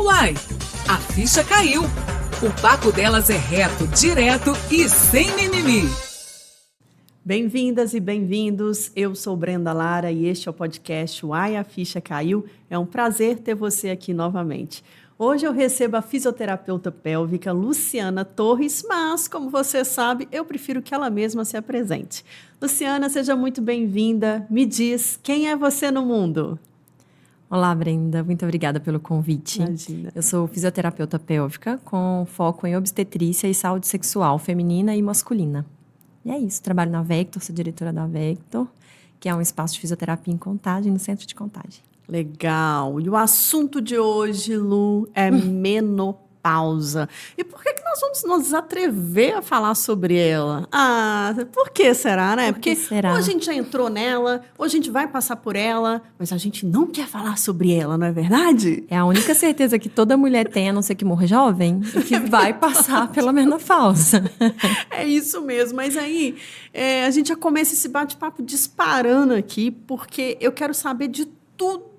Uai, a ficha caiu. O papo delas é reto, direto e sem mimimi. Bem-vindas e bem-vindos, eu sou Brenda Lara e este é o podcast Uai, a Ficha Caiu. É um prazer ter você aqui novamente. Hoje eu recebo a fisioterapeuta pélvica Luciana Torres, mas, como você sabe, eu prefiro que ela mesma se apresente. Luciana, seja muito bem-vinda. Me diz, quem é você no mundo? Olá, Brenda. Muito obrigada pelo convite. Imagina. Eu sou fisioterapeuta pélvica com foco em obstetrícia e saúde sexual feminina e masculina. E é isso. Trabalho na Vector, sou diretora da Vector, que é um espaço de fisioterapia em Contagem, no centro de Contagem. Legal. E o assunto de hoje, Lu, é menopausa. E por que nós vamos nos atrever a falar sobre ela? Ah, por que será, né? Porque ou a gente já entrou nela, ou a gente vai passar por ela, mas a gente não quer falar sobre ela, não é verdade? É a única certeza que toda mulher tem, a não ser que morra jovem, e que vai passar pela menopausa. É isso mesmo. Mas aí, a gente já começa esse bate-papo disparando aqui, porque eu quero saber de tudo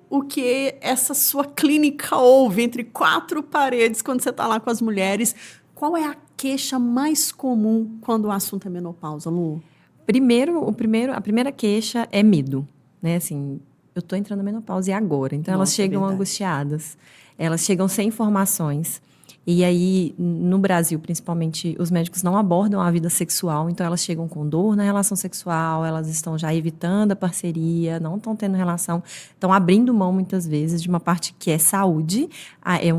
o que essa sua clínica ouve entre quatro paredes quando você está lá com as mulheres. Qual é a queixa mais comum quando o assunto é menopausa, Lu? A primeira queixa é medo, né? Assim, eu tô entrando na menopausa e agora? Então, elas chegam angustiadas, elas chegam sem informações. E aí, no Brasil, principalmente, os médicos não abordam a vida sexual, então elas chegam com dor na relação sexual, elas estão já evitando a parceria, não estão tendo relação, estão abrindo mão, muitas vezes, de uma parte que é saúde,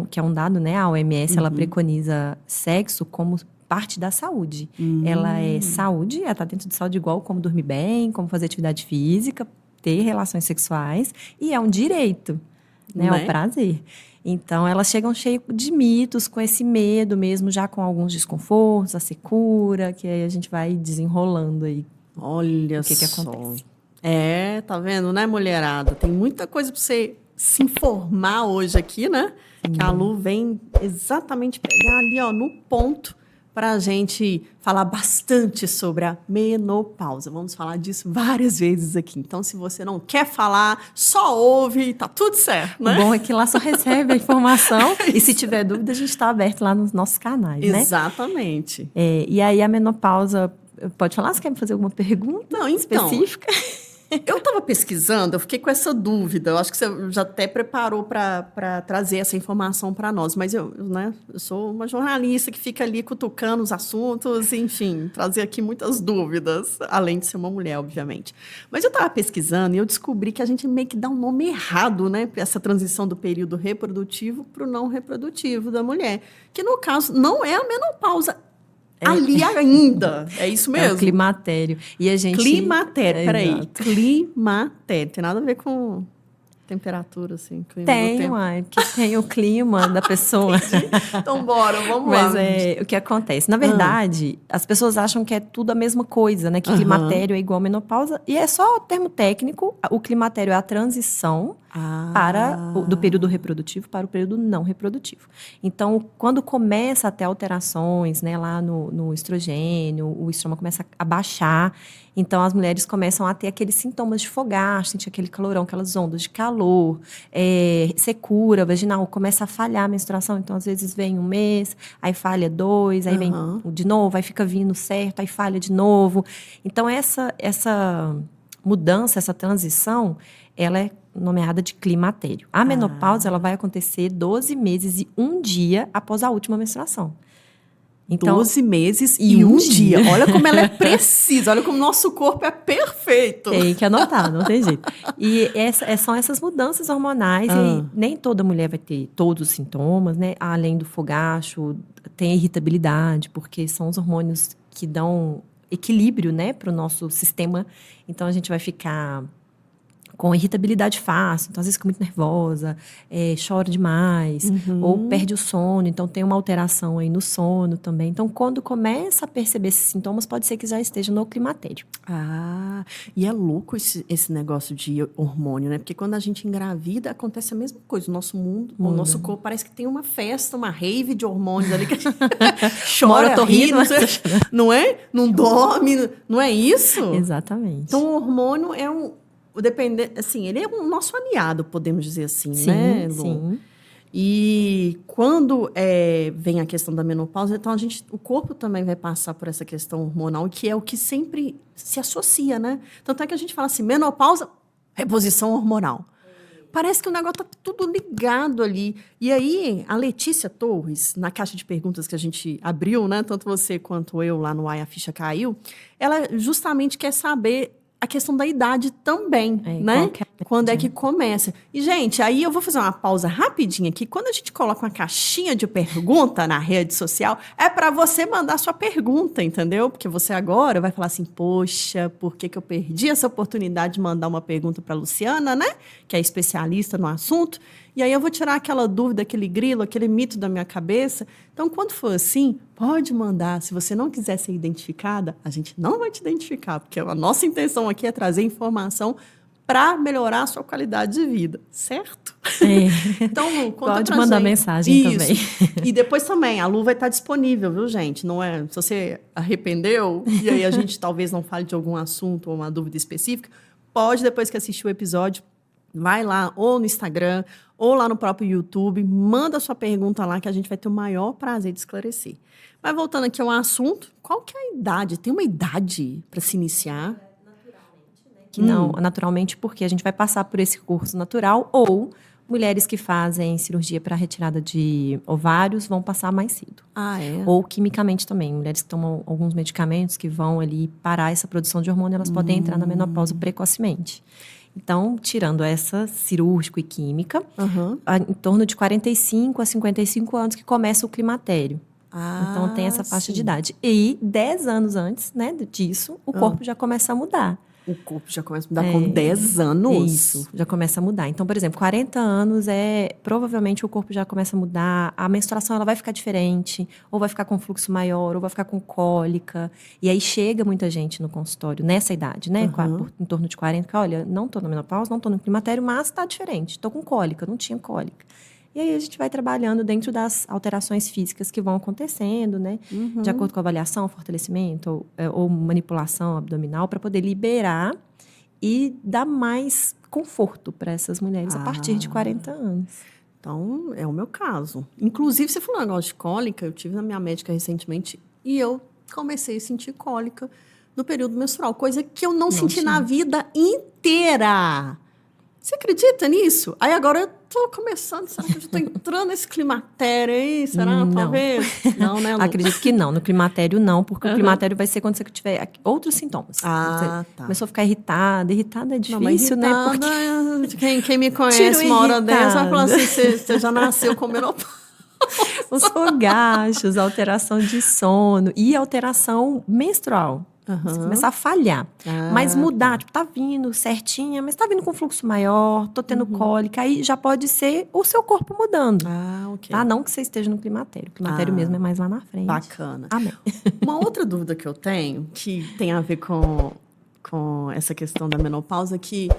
que é um dado, né? A OMS, ela preconiza sexo como parte da saúde. Ela é saúde, ela está dentro de saúde igual como dormir bem, como fazer atividade física, ter relações sexuais, e é um direito, né? É um prazer. Então, elas chegam cheias de mitos, com esse medo mesmo, já com alguns desconfortos, a secura, que aí a gente vai desenrolando aí. Olha o que só. acontece. Tá vendo, né, mulherada? Tem muita coisa para você se informar hoje aqui, né? Que a Lu vem exatamente pegar ali, ó, no ponto, para a gente falar bastante sobre a menopausa. Vamos falar disso várias vezes aqui. Então, se você não quer falar, só ouve e tá tudo certo, né? O bom é que lá só recebe a informação e se tiver dúvida, a gente está aberto lá nos nossos canais, né? Exatamente. E aí a menopausa, pode falar? Você quer me fazer alguma pergunta específica? Eu estava pesquisando, eu fiquei com essa dúvida. Eu acho que você já até preparou para trazer essa informação para nós. Mas eu sou uma jornalista que fica ali cutucando os assuntos, enfim, trazer aqui muitas dúvidas, além de ser uma mulher, obviamente. Mas eu estava pesquisando e eu descobri que a gente meio que dá um nome errado, né, para essa transição do período reprodutivo para o não reprodutivo da mulher. Que, no caso, não é a menopausa. Ali ainda. É isso mesmo? É o climatério. E a gente... Climatério, peraí. Climatério. Tem nada a ver com temperatura, assim? Clima porque tem o clima da pessoa. Então, bora, vamos lá. Mas o que acontece? Na verdade, as pessoas acham que é tudo a mesma coisa, né? Que climatério é igual a menopausa. E é só o termo técnico. O climatério é a transição do período reprodutivo para o período não reprodutivo. Então, quando começa a ter alterações, né, lá no estrogênio, o estroma começa a baixar, então as mulheres começam a ter aqueles sintomas de fogacho, sentir aquele calorão, aquelas ondas de calor, secura vaginal, começa a falhar a menstruação, então às vezes vem um mês, aí falha 2, aí vem de novo, aí fica vindo certo, aí falha de novo. Então essa mudança, essa transição, ela é nomeada de climatério. A menopausa, ela vai acontecer 12 meses e 1 dia após a última menstruação. Então, 12 meses e 1 dia. Olha como ela é precisa, olha como o nosso corpo é perfeito. Tem que anotar, não tem jeito. E são essas mudanças hormonais, e nem toda mulher vai ter todos os sintomas, né? Além do fogacho, tem a irritabilidade, porque são os hormônios que dão equilíbrio, né, para o nosso sistema. Então, a gente vai ficar com irritabilidade fácil, então às vezes fica muito nervosa, chora demais, ou perde o sono, então tem uma alteração aí no sono também. Então, quando começa a perceber esses sintomas, pode ser que já esteja no climatério. E é louco esse negócio de hormônio, né? Porque quando a gente engravida, acontece a mesma coisa. O nosso mundo, o nosso corpo parece que tem uma festa, uma rave de hormônios ali que a gente chora, ri, não é? Não dorme, não é isso? Exatamente. Então, o hormônio assim, ele é o nosso aliado, podemos dizer assim, sim, né, Lu? Sim. E quando vem a questão da menopausa, então o corpo também vai passar por essa questão hormonal, que é o que sempre se associa, né? Tanto é que a gente fala assim, menopausa, reposição hormonal. Parece que o negócio tá tudo ligado ali. E aí, a Letícia Torres, na caixa de perguntas que a gente abriu, né? Tanto você quanto eu lá no Ai, a Ficha Caiu, ela justamente quer saber a questão da idade também, né? Quando é que começa. E, gente, aí eu vou fazer uma pausa rapidinho aqui. Quando a gente coloca uma caixinha de pergunta na rede social, é para você mandar sua pergunta, entendeu? Porque você agora vai falar assim, poxa, por que eu perdi essa oportunidade de mandar uma pergunta para Luciana, né? Que é especialista no assunto. E aí eu vou tirar aquela dúvida, aquele grilo, aquele mito da minha cabeça. Então, quando for assim, pode mandar. Se você não quiser ser identificada, a gente não vai te identificar, porque a nossa intenção aqui é trazer informação para melhorar a sua qualidade de vida, certo? Então, conta pode pra mandar gente. mensagem também. E depois também, a Lu vai estar disponível, viu, gente? Não é, se você arrependeu, e aí a gente talvez não fale de algum assunto ou uma dúvida específica, pode, depois que assistir o episódio, vai lá, ou no Instagram, ou lá no próprio YouTube, manda sua pergunta lá que a gente vai ter o maior prazer de esclarecer. Mas voltando aqui ao assunto, qual que é a idade? Tem uma idade para se iniciar? Que não, naturalmente, porque a gente vai passar por esse curso natural, ou mulheres que fazem cirurgia para retirada de ovários vão passar mais cedo. Ah, é? Ou quimicamente também. Mulheres que tomam alguns medicamentos que vão ali parar essa produção de hormônio, elas podem entrar na menopausa precocemente. Então, tirando essa cirúrgico e química, em torno de 45 a 55 anos que começa o climatério. Então, tem essa faixa de idade. E 10 anos antes, né, disso, o corpo já começa a mudar. O corpo já começa a mudar com 10 anos? Isso, já começa a mudar. Então, por exemplo, 40 anos provavelmente o corpo já começa a mudar, a menstruação ela vai ficar diferente, ou vai ficar com fluxo maior, ou vai ficar com cólica. E aí chega muita gente no consultório nessa idade, né? Em torno de 40, que olha, não tô na menopausa, não tô no climatério, mas tá diferente. Tô com cólica, não tinha cólica. E aí a gente vai trabalhando dentro das alterações físicas que vão acontecendo, né? De acordo com a avaliação, fortalecimento ou manipulação abdominal, para poder liberar e dar mais conforto para essas mulheres a partir de 40 anos. Então, é o meu caso. Inclusive, você falou um negócio de cólica, eu tive na minha médica recentemente e eu comecei a sentir cólica no período menstrual, coisa que eu não senti na vida inteira. Você acredita nisso? Aí agora eu tô começando, será que eu já tô entrando nesse climatério aí? Será? Não. Talvez? Não, né, Lu? Acredito que não. No climatério, não. Porque o climatério vai ser quando você tiver outros sintomas. Ah, tá. Começou a ficar irritada. Irritada é difícil, não, né? Porque quem me conhece uma hora dessa vai falar assim, você já nasceu com menopausa. Os fogachos, alteração de sono e alteração menstrual. Você começar a falhar. Mas mudar, tipo, tá vindo certinha, mas tá vindo com fluxo maior, tô tendo cólica, aí já pode ser o seu corpo mudando. Ok. Tá? Não que você esteja no climatério. O climatério mesmo é mais lá na frente. Bacana. Amém. Uma outra dúvida que eu tenho, que tem a ver com essa questão da menopausa, que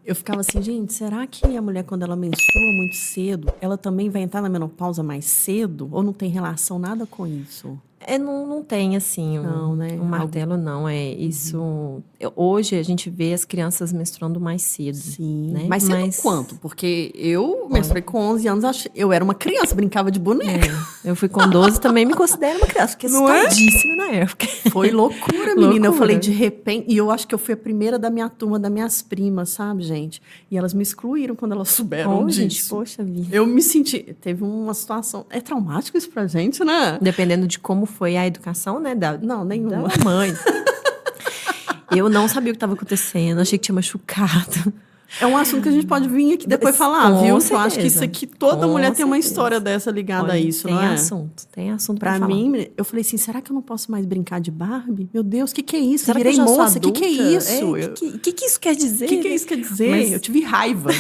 eu ficava assim, gente, será que a mulher, quando ela menstrua muito cedo, ela também vai entrar na menopausa mais cedo? Ou não tem relação nada com isso? Não tem, assim, um martelo, não. Isso... Hoje, a gente vê as crianças menstruando mais cedo. Sim. Né? Mas cedo quanto? Porque eu menstruei com 11 anos, eu era uma criança, brincava de boneca. Eu fui com 12, também me considero uma criança. Fiquei assustadíssima na época. Foi loucura, menina. Eu falei, de repente... E eu acho que eu fui a primeira da minha turma, das minhas primas, sabe, gente? E elas me excluíram quando elas souberam disso. Gente, poxa vida. Eu me senti... Teve uma situação... É traumático isso pra gente, né? Dependendo de como foi a educação, né? Não, nenhuma. Da mãe. Eu não sabia o que estava acontecendo, achei que tinha machucado. É um assunto que a gente pode vir aqui depois falar, viu? Eu acho que isso aqui, toda mulher tem uma história dessa ligada a isso, não é? Tem assunto pra falar. mim, eu falei assim, será que eu não posso mais brincar de Barbie? Meu Deus, o que é isso? Será Virei que eu já sou moça, o adulta? que é isso? O que isso quer dizer? O que isso quer dizer? Mas... Eu tive raiva.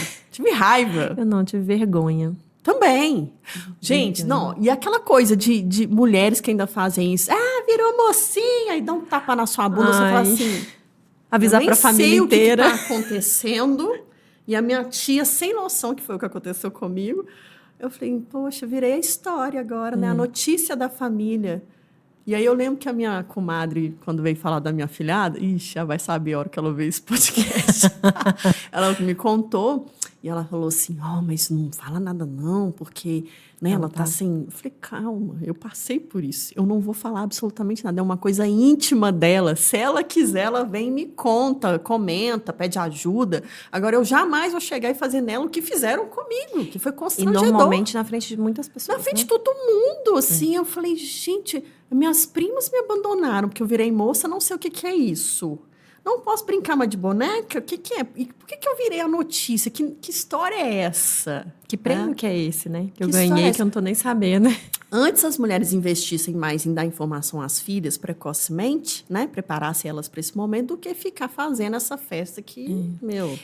Eu não, tive vergonha. Também. Gente, não. E aquela coisa de mulheres que ainda fazem isso. Ah, virou mocinha. E dá um tapa na sua bunda. Você fala assim... Avisar pra família inteira. Eu nem sei o que tá acontecendo. E a minha tia, sem noção que foi o que aconteceu comigo. Eu falei, poxa, virei a história agora, né? A notícia da família. E aí eu lembro que a minha comadre, quando veio falar da minha filhada... Ixi, ela vai saber a hora que ela vê esse podcast. Ela me contou... E ela falou assim, mas não fala nada não, porque né, ela tá assim... Eu falei, calma, eu passei por isso. Eu não vou falar absolutamente nada. É uma coisa íntima dela. Se ela quiser, ela vem e me conta, comenta, pede ajuda. Agora, eu jamais vou chegar e fazer nela o que fizeram comigo, que foi E constrangedor. normalmente na frente de muitas pessoas. Na frente de né? todo mundo, assim. Eu falei, gente, minhas primas me abandonaram, porque eu virei moça, não sei o que que é isso. Não posso brincar mais de boneca? O que que é? E por que que eu virei a notícia? Que história é essa? Que prêmio que é esse, né? Que eu Que história é ganhei, essa? que eu não tô nem sabendo. Antes as mulheres investissem mais em dar informação às filhas precocemente, né? Preparassem elas para esse momento, do que ficar fazendo essa festa que, meu...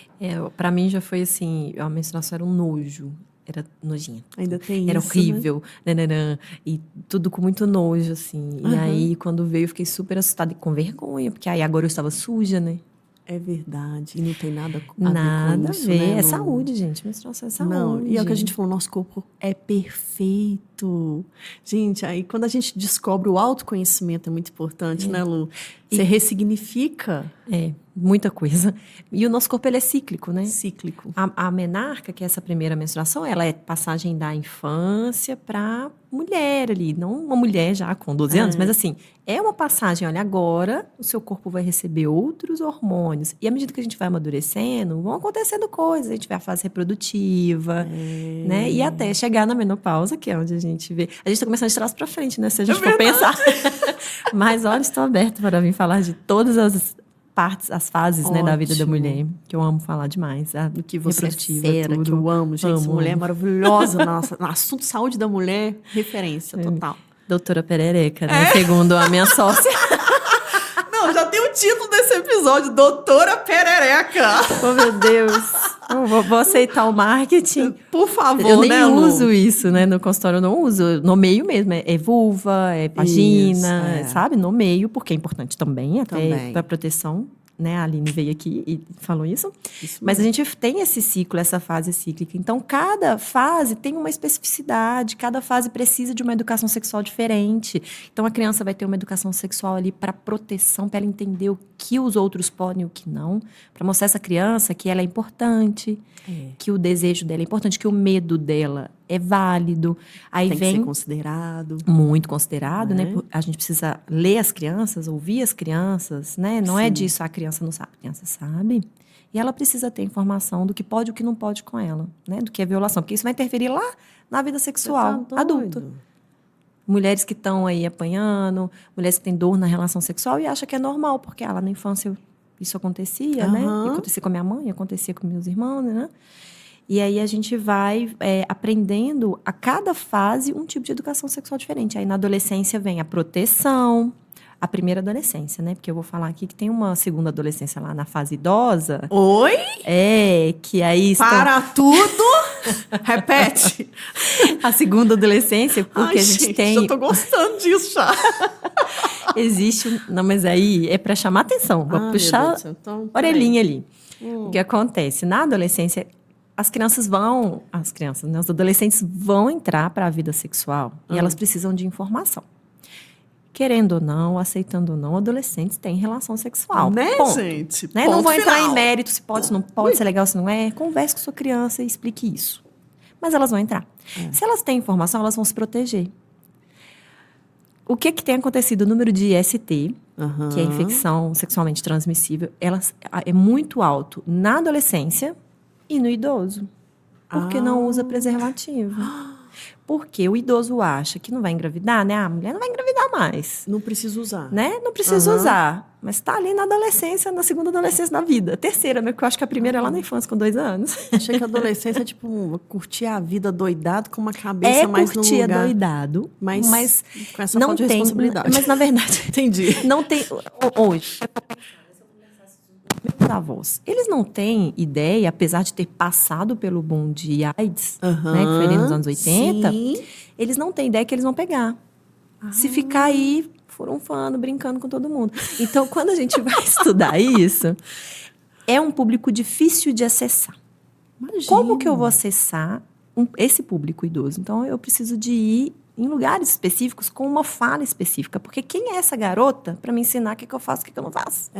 Pra mim já foi assim, a menstruação era um nojo. Era nojento. Ainda tem Era isso, horrível. Nananã, e tudo com muito nojo, assim. E aí, quando veio, eu fiquei super assustada e com vergonha. Porque aí agora eu estava suja, né? É verdade. E não tem nada a ver com Nada isso, a ver. né, É Lu? saúde, gente. Menstruação é saúde. Não, e é o que a gente falou, nosso corpo é perfeito. Gente, aí quando a gente descobre o autoconhecimento é muito importante, né, Lu? Você ressignifica. É, muita coisa. E o nosso corpo, ele é cíclico, né? Cíclico. A menarca, que é essa primeira menstruação, ela é passagem da infância para mulher ali. Não uma mulher já com 12 anos, mas assim, é uma passagem. Olha, agora o seu corpo vai receber outros hormônios. E à medida que a gente vai amadurecendo, vão acontecendo coisas. A gente vai à fase reprodutiva, né? E até chegar na menopausa, que é onde a gente vê... A gente tá começando de trás para frente, né? Se a gente for pensar. Mas olha, estou aberta para vir falar de todas as partes, as fases, né, da vida da Ótimo. mulher, que eu amo falar demais. Do que você é reprodutiva, fera, tudo. que eu amo. Gente, essa Amo, mulher é amo. maravilhosa. Nossa, no assunto saúde da mulher, referência total. Doutora Perereca, né? Segundo a minha sócia. Não, já tem o título desse episódio, Doutora Perereca. Oh, meu Deus. Vou aceitar o marketing. Por favor, Eu nem né, Lu? uso isso, né? No consultório eu não uso. Eu nomeio mesmo. É vulva, é vagina, Isso, sabe? Nomeio, porque é importante também, até Também. para proteção. Né? A Aline veio aqui e falou isso. Isso Mas a mesmo. gente tem esse ciclo, essa fase cíclica. Então, cada fase tem uma especificidade, cada fase precisa de uma educação sexual diferente. Então, a criança vai ter uma educação sexual ali para proteção, para ela entender o que os outros podem e o que não, para mostrar essa criança que ela é importante, que o desejo dela é importante, que o medo dela é válido. Aí Tem que vem ser considerado. muito considerado, né? Né? A gente precisa ler as crianças, ouvir as crianças, né? Não é disso, a criança não sabe, a criança sabe. E ela precisa ter informação do que pode e o que não pode com ela, né? Do que é violação, porque isso vai interferir lá na vida sexual Você tá adulta. doido? Mulheres que estão aí apanhando, mulheres que têm dor na relação sexual e acham que é normal, porque lá na infância isso acontecia, né? Aham. E acontecia com a minha mãe, acontecia com meus irmãos, né? E aí a gente vai aprendendo a cada fase um tipo de educação sexual diferente. Aí na adolescência vem a proteção, a primeira adolescência, né? Porque eu vou falar aqui que tem uma segunda adolescência lá na fase idosa. Oi? Que aí Para tudo! Repete! a segunda adolescência, porque Ai, a gente tem... Eu tô gostando disso já. Existe... Não, mas aí é para chamar atenção. Vou Ah, meu puxar Deus do céu. Então, peraí. orelhinha ali. O que acontece? Na adolescência, as adolescentes vão entrar para a vida sexual e elas precisam de informação. Querendo ou não, aceitando ou não, adolescentes têm relação sexual. Né, Ponto. gente? Né? Ponto Não vou entrar final. em mérito se pode, se não pode, se é legal, se não é. Converse com sua criança e explique isso. Mas elas vão entrar. Se elas têm informação, elas vão se proteger. O que tem acontecido? O número de IST, que é infecção sexualmente transmissível, é muito alto na adolescência e no idoso. Porque não usa preservativo. Porque o idoso acha que não vai engravidar, né? A mulher não vai engravidar mais. Não preciso usar. Né? Não precisa usar. Mas está ali na adolescência, na segunda adolescência da vida. A terceira, né? Porque eu acho que a primeira é lá na infância, com 2 anos. Achei que a adolescência é tipo curtir a vida doidado com uma cabeça mais no curtir lugar. doidado, mas com essa não falta de tem, responsabilidade. mas na verdade, Entendi. não tem hoje. Meus avós, eles não têm ideia, apesar de ter passado pelo boom de AIDS, né, que foi ali nos anos 80, Sim. eles não têm ideia que eles vão pegar. Se ficar aí furunfando, brincando com todo mundo. Então, quando a gente vai estudar isso, é um público difícil de acessar. Imagina. Como que eu vou acessar esse público idoso? Então, eu preciso de ir em lugares específicos com uma fala específica. Porque quem é essa garota para me ensinar o que eu faço e o que eu não faço?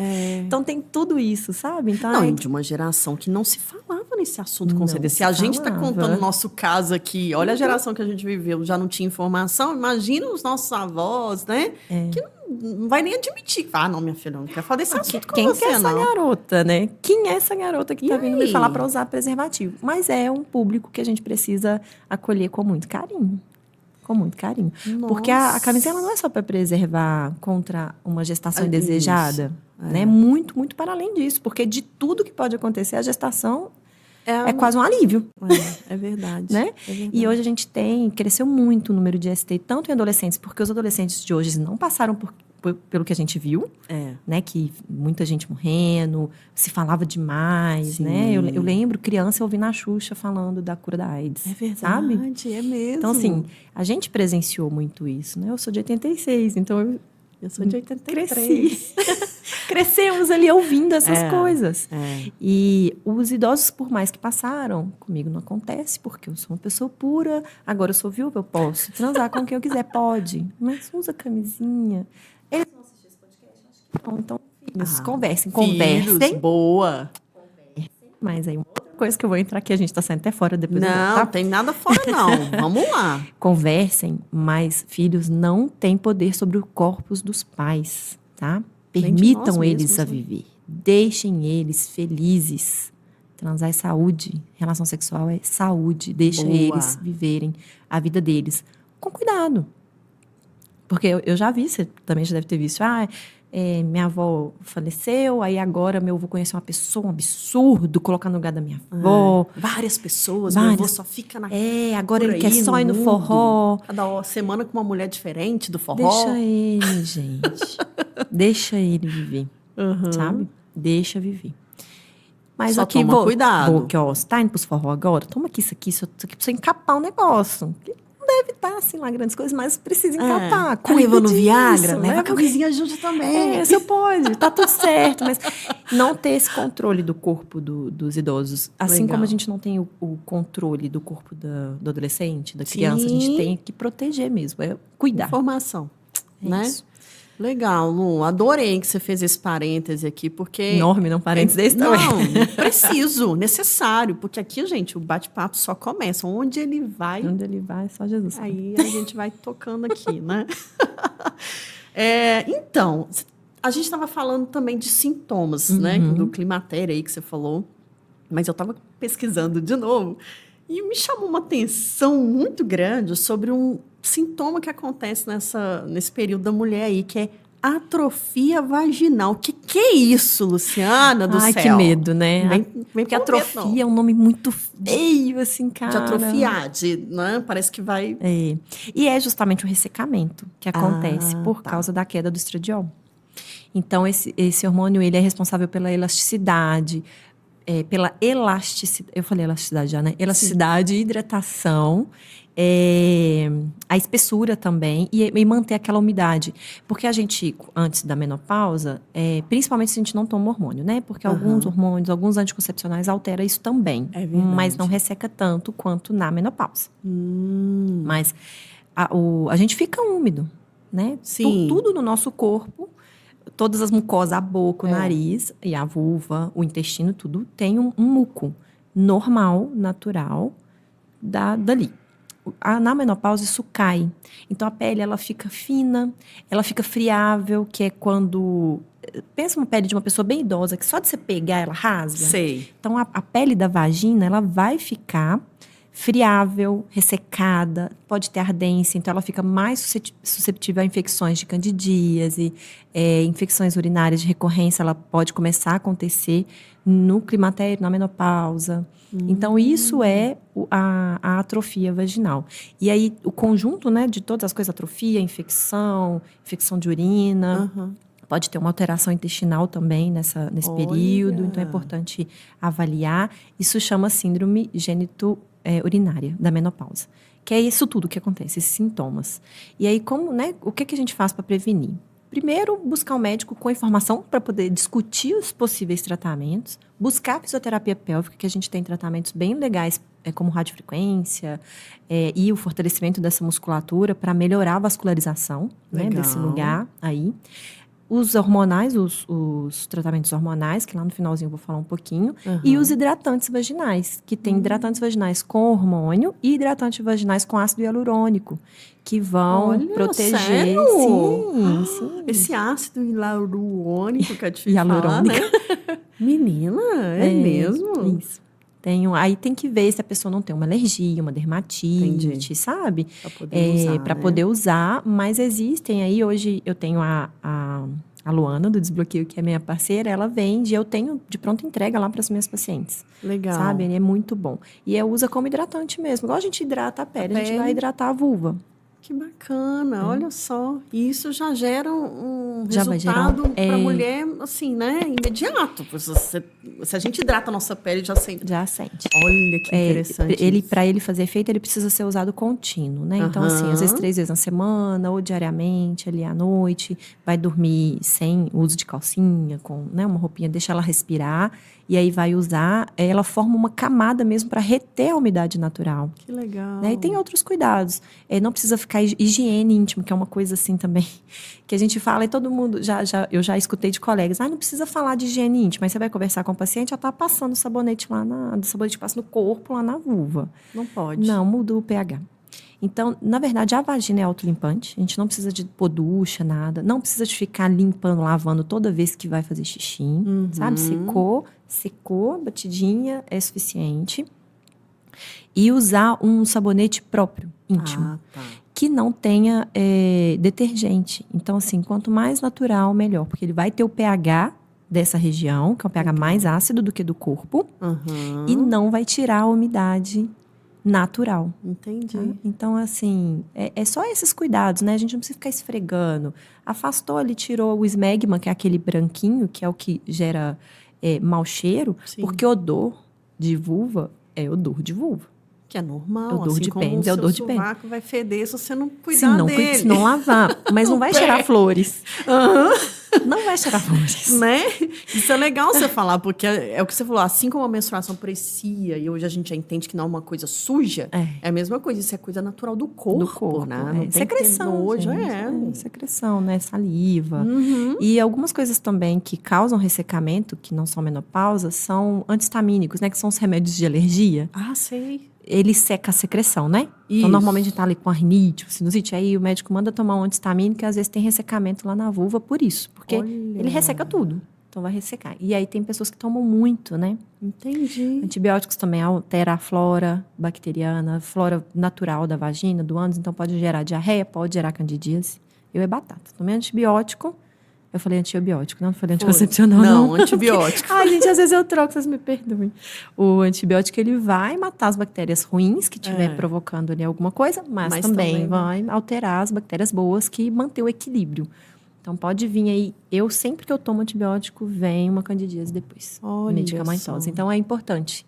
Então, tem tudo isso, sabe? Então, Não, e de uma geração que não se falava falava nesse assunto com Não certeza. se Se a gente está falava. contando o nosso caso aqui, olha a geração que a gente viveu, já não tinha informação, imagina os nossos avós, né? Que não vai nem admitir. Não, minha filha, eu não quero falar desse assunto com Quem você, que é essa não. garota, né? Quem é essa garota que E tá vindo me aí? falar para usar preservativo? Mas é um público que a gente precisa acolher com muito carinho. Com muito carinho. Porque a Nossa. camisinha não é só para preservar contra uma gestação Ah, indesejada. isso. Né? Muito, muito para além disso. Porque de tudo que pode acontecer, a gestação é um- quase um alívio. É verdade. Né? É verdade. E hoje a gente cresceu muito o número de ST, tanto em adolescentes, porque os adolescentes de hoje não passaram pelo que a gente viu, né? Que muita gente morrendo, se falava demais, Sim. né? Eu lembro criança ouvindo a Xuxa falando da cura da AIDS. É verdade, Sabe? é mesmo. Então, assim, a gente presenciou muito isso, né? Eu sou de 86, então eu sou de 83. cresci. Crescemos ali ouvindo essas coisas. É. E os idosos, por mais que passaram, comigo não acontece, porque eu sou uma pessoa pura. Agora eu sou viúva, eu posso transar com quem eu quiser, pode. Mas usa camisinha. Eles vão assistir esse podcast? Acho que não. Então, filhos, conversem. Filhos, boa. Mas aí, uma outra coisa que eu vou entrar aqui, a gente tá saindo até fora depois. Não, tá? tem nada fora, não. Vamos lá. Conversem, mas filhos não têm poder sobre o corpos dos pais, tá? Nem de Permitam nós eles mesmos, a né? viver. Deixem eles felizes. Transar é saúde. Relação sexual é saúde. Deixa Boa. eles viverem a vida deles. Com cuidado. Porque eu já vi, você também já deve ter visto. Minha avó faleceu, aí agora meu avô conheceu uma pessoa, um absurdo, colocar no lugar da minha avó. Várias pessoas, Várias. meu avô só fica na Agora por ele quer aí, só ir no mundo. forró. Cada semana com uma mulher diferente do forró. Deixa ele, gente. Deixa ele viver, sabe? Deixa viver. Mas Só aqui, toma cuidado. Aqui, ó, você tá indo pros forró agora? Toma aqui isso aqui pra você encapar o negócio. Não deve estar, assim, lá grandes coisas, mas precisa encapar. Cuida Leva no disso, Viagra, leva a leva camisinha junto também. você pode, tá tudo certo, mas não ter esse controle do corpo dos idosos. Assim Legal. como a gente não tem o controle do corpo do adolescente, da criança, a gente tem que proteger mesmo, cuidar. Informação, né? Isso. Legal, Lu. Adorei que você fez esse parêntese aqui, porque... Enorme, não parênteses desse também. Não, preciso, necessário, porque aqui, gente, o bate-papo só começa. Onde ele vai, Onde ele vai, só Jesus. aí a gente vai tocando aqui, né? Então, a gente estava falando também de sintomas, né? Do climatério aí que você falou. Mas eu estava pesquisando de novo e me chamou uma atenção muito grande sobre um sintoma que acontece nesse período da mulher aí, que é atrofia vaginal. Que é isso, Luciana do Ai, céu? que medo, né? Vem Porque com atrofia medo, é um nome muito feio, assim, cara. de atrofiar, né? Parece que vai... E é justamente o ressecamento que acontece por tá. causa da queda do estradiol. Então, esse hormônio, ele é responsável pela elasticidade, pela elasticidade... Eu falei elasticidade já, né? Elasticidade, hidratação... a espessura também e manter aquela umidade. Porque a gente, antes da menopausa, principalmente se a gente não toma hormônio, né? Porque alguns hormônios, alguns anticoncepcionais alteram isso também. É verdade. Mas não resseca tanto quanto na menopausa. Mas a gente fica úmido, né? Sim. Tudo no nosso corpo, todas as mucosas, a boca, o nariz e a vulva, o intestino, tudo tem um muco normal, natural, dali. Na menopausa isso cai. Então a pele ela fica fina, ela fica friável, que é quando... Pensa uma pele de uma pessoa bem idosa, que só de você pegar ela rasga. Sei. Então a pele da vagina ela vai ficar friável, ressecada, pode ter ardência, então ela fica mais susceptível a infecções de candidíase, infecções urinárias de recorrência, ela pode começar a acontecer no climatério, na menopausa. Então, isso é a atrofia vaginal. E aí, o conjunto, né, de todas as coisas, atrofia, infecção de urina, pode ter uma alteração intestinal também nesse período, então é importante avaliar. Isso chama síndrome gênito-urinária da menopausa, que é isso tudo que acontece, esses sintomas. E aí, o que a gente faz para prevenir? Primeiro, buscar um médico com informação para poder discutir os possíveis tratamentos, buscar a fisioterapia pélvica, que a gente tem tratamentos bem legais, como radiofrequência, e o fortalecimento dessa musculatura para melhorar a vascularização, né, desse lugar aí. os hormonais, os tratamentos hormonais, que lá no finalzinho eu vou falar um pouquinho, e os hidratantes vaginais, que tem hidratantes vaginais com hormônio e hidratantes vaginais com ácido hialurônico, que vão proteger. Sério? Sim. Esse ácido hialurônico que é difícil Hialurônico. falar, né? Menina, é mesmo? Isso. Aí tem que ver se a pessoa não tem uma alergia, uma dermatite, Entendi. sabe? Pra poder usar, Para né? poder usar, mas existem aí, hoje eu tenho a Luana, do Desbloqueio, que é minha parceira, ela vende, eu tenho de pronta entrega lá para as minhas pacientes. Legal. Sabe? Ele é muito bom. E eu uso como hidratante mesmo. Igual a gente hidrata a pele, a gente vai hidratar a vulva. Que bacana, olha só. E isso já gera um Já vai gerar resultado para a mulher, assim, né? Imediato. Se a gente hidrata a nossa pele, já sente. Já sente. Olha que interessante. Para ele fazer efeito, ele precisa ser usado contínuo, né? Então, assim, às vezes 3 vezes na semana, ou diariamente, ali à noite. Vai dormir sem uso de calcinha, com, né, uma roupinha, deixa ela respirar. E aí vai usar, ela forma uma camada mesmo para reter a umidade natural. Que legal. Né? E tem outros cuidados. Não precisa ficar higiene íntima, que é uma coisa assim também, que a gente fala e todo mundo, eu já escutei de colegas, não precisa falar de higiene íntima, mas você vai conversar com o paciente, já está passando o sabonete o sabonete passa no corpo, lá na vulva. Não pode. Não, muda o pH. Então, na verdade, a vagina é autolimpante, a gente não precisa de pôr ducha, nada, não precisa de ficar limpando, lavando toda vez que vai fazer xixi, sabe? Secou, batidinha, é suficiente. E usar um sabonete próprio, íntimo, que não tenha detergente. Então, assim, quanto mais natural, melhor, porque ele vai ter o pH dessa região, que é um pH mais ácido do que do corpo, e não vai tirar a umidade natural. Entendi. Tá? Então, assim, é só esses cuidados, né? A gente não precisa ficar esfregando. Afastou ali, tirou o esmegma, que é aquele branquinho, que é o que gera mau cheiro, porque odor de vulva é odor de vulva. Que é normal, odor assim de como pênis, o odor seu de pênis. sovaco vai feder se você não cuidar dele. Se não lavar. Mas não vai cheirar flores. Não vai cheirar flores. Né? Isso é legal você falar, porque é o que você falou, assim como a menstruação parecia, e hoje a gente já entende que não é uma coisa suja, é a mesma coisa, isso é coisa natural do corpo, né? Não tem secreção. Hoje Secreção, né? Saliva. E algumas coisas também que causam ressecamento, que não são menopausa, são antihistamínicos, né? Que são os remédios de alergia. Ah, sei. Ele seca a secreção, né? Então, normalmente a gente tá ali com a rinite, sinusite, aí o médico manda tomar um antihistamínico e às vezes tem ressecamento lá na vulva por isso. Porque ele resseca tudo. Então, vai ressecar. E aí tem pessoas que tomam muito, né? Entendi. Antibióticos também alteram a flora bacteriana, a flora natural da vagina, do ânus. Então, pode gerar diarreia, pode gerar candidíase. Eu é batata. Tomei antibiótico. Eu falei antibiótico, não falei anticoncepcional, não. Não, antibiótico. Ai, gente, às vezes eu troco, vocês me perdoem. O antibiótico, ele vai matar as bactérias ruins que estiver provocando ali alguma coisa, mas também vai alterar as bactérias boas que mantém o equilíbrio. Então, pode vir aí. Sempre que eu tomo antibiótico, vem uma candidíase depois. Medicamentosa. Então, é importante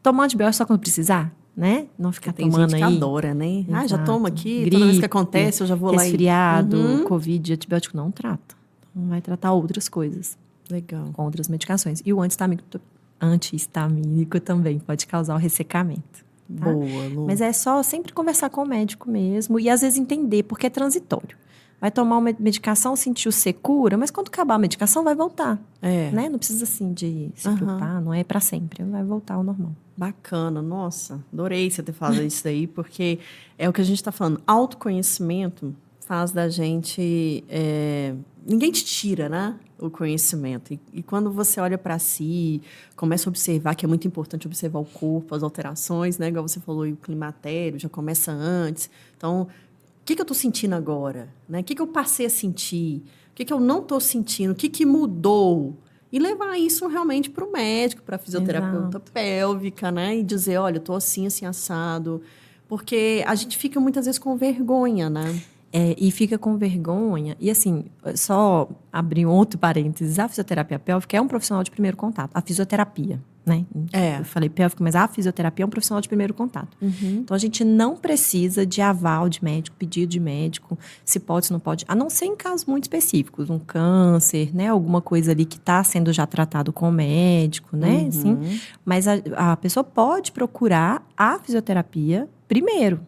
tomar antibiótico só quando precisar. Né? Não ficar tomando gente aí. Que adora, né? Exato. Já toma aqui, gripe, toda vez que acontece, eu já vou lá resfriado, Covid, antibiótico não trata. Então, vai tratar outras coisas. Legal. Com outras medicações. E o antihistamínico também pode causar o ressecamento. Tá? Boa, Lu. Mas é só sempre conversar com o médico mesmo e às vezes entender, porque é transitório. Vai tomar uma medicação, sentiu secura, mas quando acabar a medicação vai voltar. Né? Não precisa assim de se preocupar, não é para sempre, vai voltar ao normal. Bacana, nossa, adorei você ter falado isso daí, porque é o que a gente está falando. Autoconhecimento faz da gente... ninguém te tira, né? O conhecimento. E quando você olha para si, começa a observar, que é muito importante observar o corpo, as alterações, né? Igual você falou, e o climatério já começa antes. Então, o que eu estou sentindo agora? Né? O que eu passei a sentir? O que eu não estou sentindo? O que mudou? E levar isso realmente para o médico, para a fisioterapeuta pélvica, né? E dizer, olha, eu estou assim, assim, assado. Porque a gente fica muitas vezes com vergonha, né? E fica com vergonha. E assim, só abrir um outro parênteses, a fisioterapia pélvica é um profissional de primeiro contato. A fisioterapia, né? Eu falei pélvica, mas a fisioterapia é um profissional de primeiro contato. Então, a gente não precisa de aval de médico, pedido de médico, se pode, se não pode. A não ser em casos muito específicos, um câncer, né? Alguma coisa ali que está sendo já tratado com o médico, né? Assim, mas a pessoa pode procurar a fisioterapia primeiro.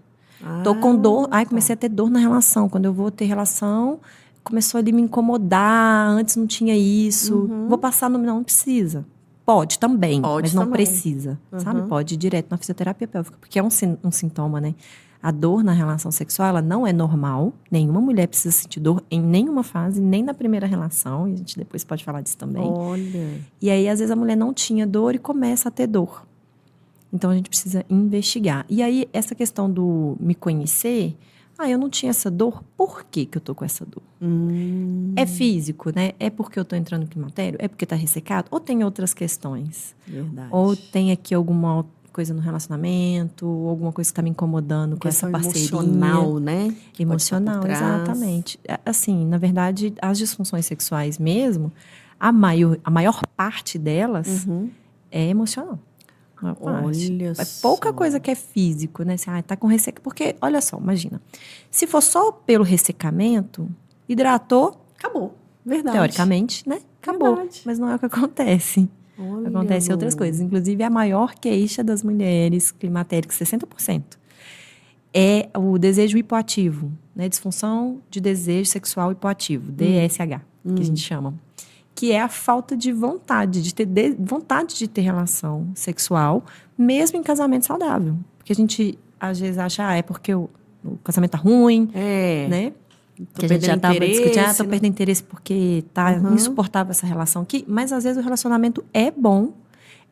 Tô com dor. Comecei a ter dor na relação. Quando eu vou ter relação, começou ali a me incomodar, antes não tinha isso. Vou passar no... Não precisa. Pode também, mas não precisa, sabe? Pode ir direto na fisioterapia pélvica, porque é um sintoma, né? A dor na relação sexual, ela não é normal. Nenhuma mulher precisa sentir dor em nenhuma fase, nem na primeira relação. E a gente depois pode falar disso também. Olha. E aí, às vezes, a mulher não tinha dor e começa a ter dor. Então, a gente precisa investigar. E aí, essa questão do me conhecer... eu não tinha essa dor, por que eu tô com essa dor? É físico, né? É porque eu tô entrando no climatério? É porque tá ressecado? Ou tem outras questões? Verdade. Ou tem aqui alguma coisa no relacionamento, ou alguma coisa que tá me incomodando com essa parceria. Emocional, né? Emocional, exatamente. Assim, na verdade, as disfunções sexuais mesmo, a maior parte delas é emocional. Olha É pouca coisa que é físico, né? Assim, tá com ressecamento. Porque, olha só, imagina. Se for só pelo ressecamento, hidratou. Acabou. Verdade. Teoricamente, né? Acabou. Verdade. Mas não é o que acontece. Olha, Acontecem outras coisas. Inclusive, a maior queixa das mulheres climatéricas, 60%, é o desejo hipoativo, né? Disfunção de desejo sexual hipoativo, DSH, que a gente chama. Que é a falta de vontade, vontade de ter relação sexual, mesmo em casamento saudável. Porque a gente, às vezes, acha, é porque o casamento tá ruim, né? Que a gente já estava discutindo, tô perdendo interesse porque tá insuportável essa relação aqui. Mas, às vezes, o relacionamento é bom,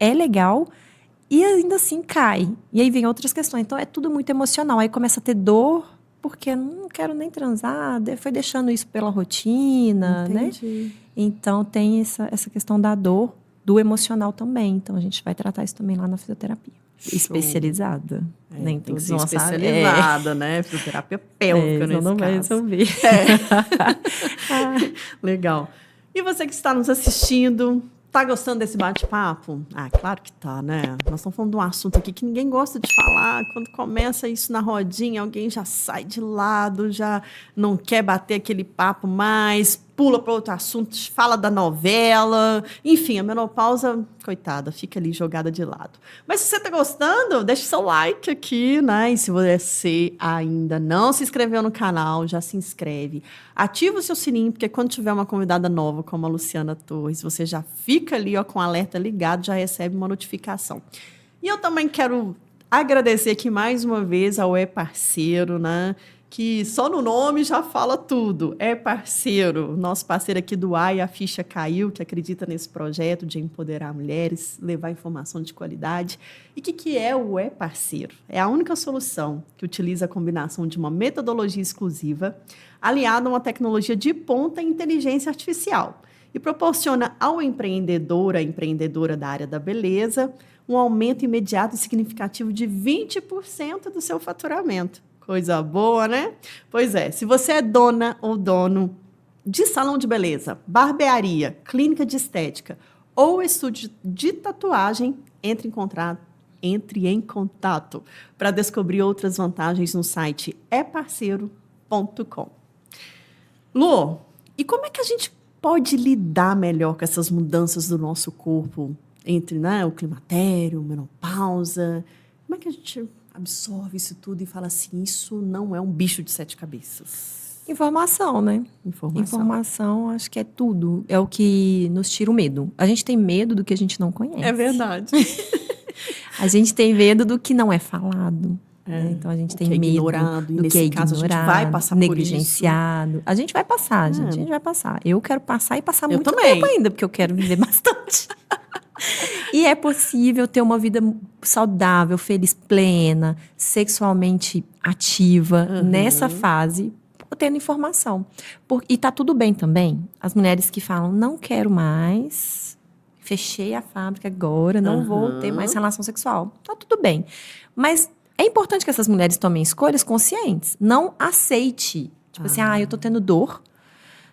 é legal, e ainda assim cai. E aí vem outras questões. Então, é tudo muito emocional. Aí começa a ter dor, porque não quero nem transar, foi deixando isso pela rotina, né? Então, tem essa questão da dor, do emocional também. Então, a gente vai tratar isso também lá na fisioterapia. Especializada. Né? Tem que ser especializada, né? Fisioterapia pélvica, nesse não caso. Vai resolver. Legal. E você que está nos assistindo, tá gostando desse bate-papo? Claro que tá, né? Nós estamos falando de um assunto aqui que ninguém gosta de falar. Quando começa isso na rodinha, alguém já sai de lado, já não quer bater aquele papo mais, pula para outro assunto, fala da novela. Enfim, a menopausa, coitada, fica ali jogada de lado. Mas se você tá gostando, deixa seu like aqui, né? E se você ainda não se inscreveu no canal, já se inscreve. Ativa o seu sininho, porque quando tiver uma convidada nova, como a Luciana Torres, você já fica ali, ó, com o alerta ligado, já recebe uma notificação. E eu também quero agradecer aqui mais uma vez ao Parceiro, né? Que só no nome já fala tudo. É Parceiro, nosso parceiro aqui do AI, a ficha caiu, que acredita nesse projeto de empoderar mulheres, levar informação de qualidade. E o que é o Parceiro? É a única solução que utiliza a combinação de uma metodologia exclusiva aliada a uma tecnologia de ponta e inteligência artificial e proporciona ao empreendedor, a empreendedora da área da beleza, um aumento imediato e significativo de 20% do seu faturamento. Coisa boa, né? Pois é, se você é dona ou dono de salão de beleza, barbearia, clínica de estética ou estúdio de tatuagem, entre em contato para descobrir outras vantagens no site eparceiro.com. Lu, e como é que a gente pode lidar melhor com essas mudanças do nosso corpo entre, né, o climatério, menopausa? Como é que a gente absorve isso tudo e fala assim, isso não é um bicho de 7 cabeças? Informação, né? Informação, acho que é tudo. É o que nos tira o medo. A gente tem medo do que a gente não conhece. É verdade. A gente tem medo do que não é falado. Né? Então, a gente tem medo do que é ignorado, a gente vai passar negligenciado. Por isso. A gente vai passar, gente. A gente vai passar. Eu quero passar e passar muito tempo ainda, porque eu quero viver bastante. E é possível ter uma vida saudável, feliz, plena, sexualmente ativa nessa fase, tendo informação. E tá tudo bem também. As mulheres que falam, não quero mais, fechei a fábrica agora, não vou ter mais relação sexual. Tá tudo bem. Mas é importante que essas mulheres tomem escolhas conscientes. Não aceite. Tipo assim, eu tô tendo dor.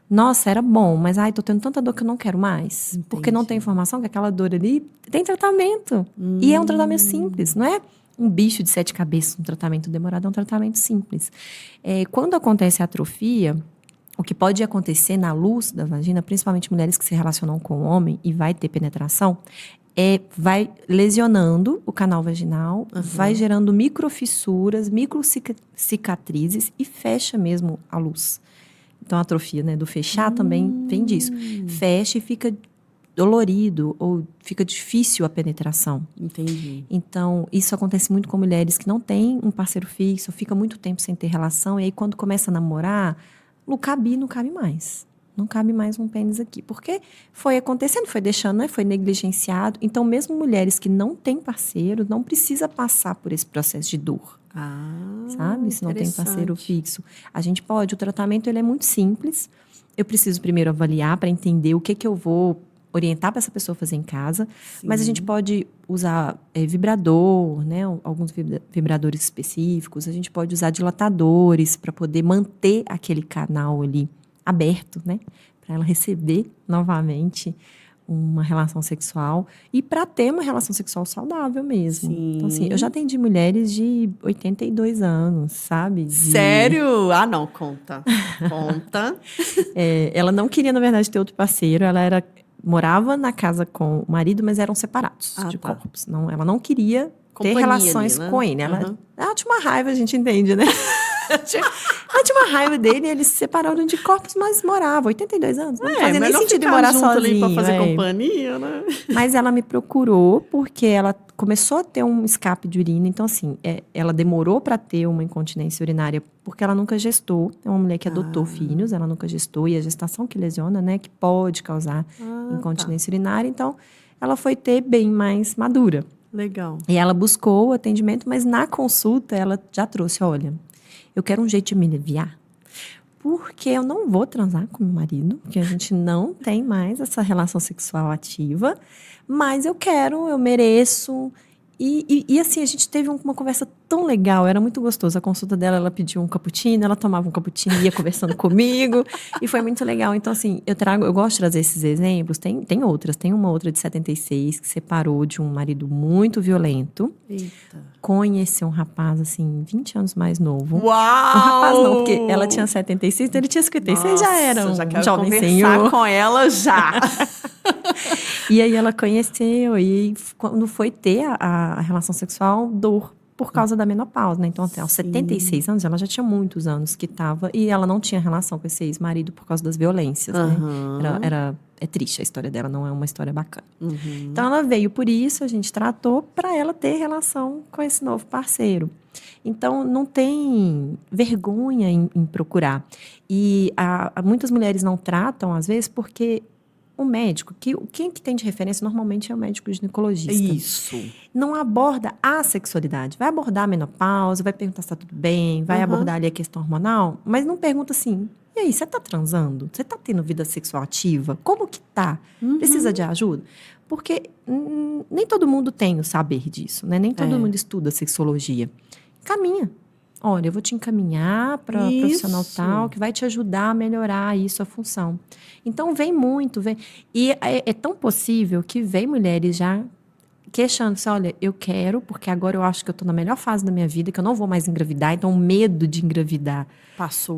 Nossa, era bom, mas tô tendo tanta dor que eu não quero mais. Entendi. Porque não tem informação que aquela dor ali tem tratamento. E é um tratamento simples, não é um bicho de 7 cabeças, um tratamento demorado, é um tratamento simples. Quando acontece a atrofia, o que pode acontecer na luz da vagina, principalmente mulheres que se relacionam com o homem e vai ter penetração, vai lesionando o canal vaginal, vai gerando microfissuras, microcicatrizes e fecha mesmo a luz. Então, a atrofia, né, do fechar também vem disso. Fecha e fica dolorido ou fica difícil a penetração. Entendi. Então, isso acontece muito com mulheres que não têm um parceiro fixo, fica muito tempo sem ter relação, e aí quando começa a namorar, não cabe mais. Não cabe mais um pênis aqui. Porque foi acontecendo, foi deixando, né? Foi negligenciado. Então, mesmo mulheres que não têm parceiro, não precisa passar por esse processo de dor. Sabe? Se não tem parceiro fixo. A gente pode, o tratamento ele é muito simples. Eu preciso primeiro avaliar para entender o que eu vou orientar para essa pessoa fazer em casa. Sim. Mas a gente pode usar vibrador, né? Alguns vibradores específicos. A gente pode usar dilatadores para poder manter aquele canal ali aberto, né? Para ela receber novamente uma relação sexual e para ter uma relação sexual saudável mesmo. Sim. Então, assim, eu já atendi mulheres de 82 anos, sabe? Sério? Ah, não, conta. Conta. Ela não queria, na verdade, ter outro parceiro. Ela morava na casa com o marido, mas eram separados de corpos. Não, ela não queria ter relações ali, né? Com ele. Ela tinha uma raiva, a gente entende, né? Ela tinha uma raiva dele e eles se separaram de corpos, mas moravam. 82 anos. Não fazia nem sentido morar sozinho. Pra fazer companhia, né? Mas ela me procurou porque ela começou a ter um escape de urina. Então, assim, ela demorou para ter uma incontinência urinária porque ela nunca gestou. É uma mulher que adotou filhos, ela nunca gestou. E a gestação que lesiona, né? Que pode causar incontinência urinária. Então, ela foi ter bem mais madura. Legal. E ela buscou o atendimento, mas na consulta ela já trouxe, olha, eu quero um jeito de me aliviar, porque eu não vou transar com meu marido, porque a gente não tem mais essa relação sexual ativa, mas eu mereço. E assim, a gente teve uma conversa tão legal, era muito gostoso. A consulta dela, ela pediu um cappuccino, ela tomava um cappuccino e ia conversando comigo, e foi muito legal. Então, assim, eu gosto de trazer esses exemplos. Tem outras, tem uma outra de 76 que separou de um marido muito violento. Eita. Conheceu um rapaz, assim, 20 anos mais novo. Uau! Um rapaz não, porque ela tinha 76, então ele tinha 56, já era um jovem senhor. Com ela já. E aí ela conheceu e quando foi ter a relação sexual, dor por causa da menopausa, né? Então, até aos 76 anos, ela já tinha muitos anos que estava e ela não tinha relação com esse ex-marido por causa das violências, né? É triste a história dela, não é uma história bacana. Então, ela veio por isso, a gente tratou para ela ter relação com esse novo parceiro. Então, não tem vergonha em procurar. E muitas mulheres não tratam, às vezes, porque o médico, quem que tem de referência normalmente é o médico ginecologista. Isso. Não aborda a sexualidade. Vai abordar a menopausa, vai perguntar se tá tudo bem, vai abordar ali a questão hormonal, mas não pergunta assim, e aí, você tá transando? Você tá tendo vida sexual ativa? Como que tá? Precisa de ajuda? Porque nem todo mundo tem o saber disso, né? Nem todo mundo estuda sexologia. Caminha. Olha, eu vou te encaminhar para profissional tal, que vai te ajudar a melhorar isso, a função. Então, vem. E é tão possível que vem mulheres já queixando-se, olha, eu quero, porque agora eu acho que eu estou na melhor fase da minha vida, que eu não vou mais engravidar, então o medo de engravidar passou.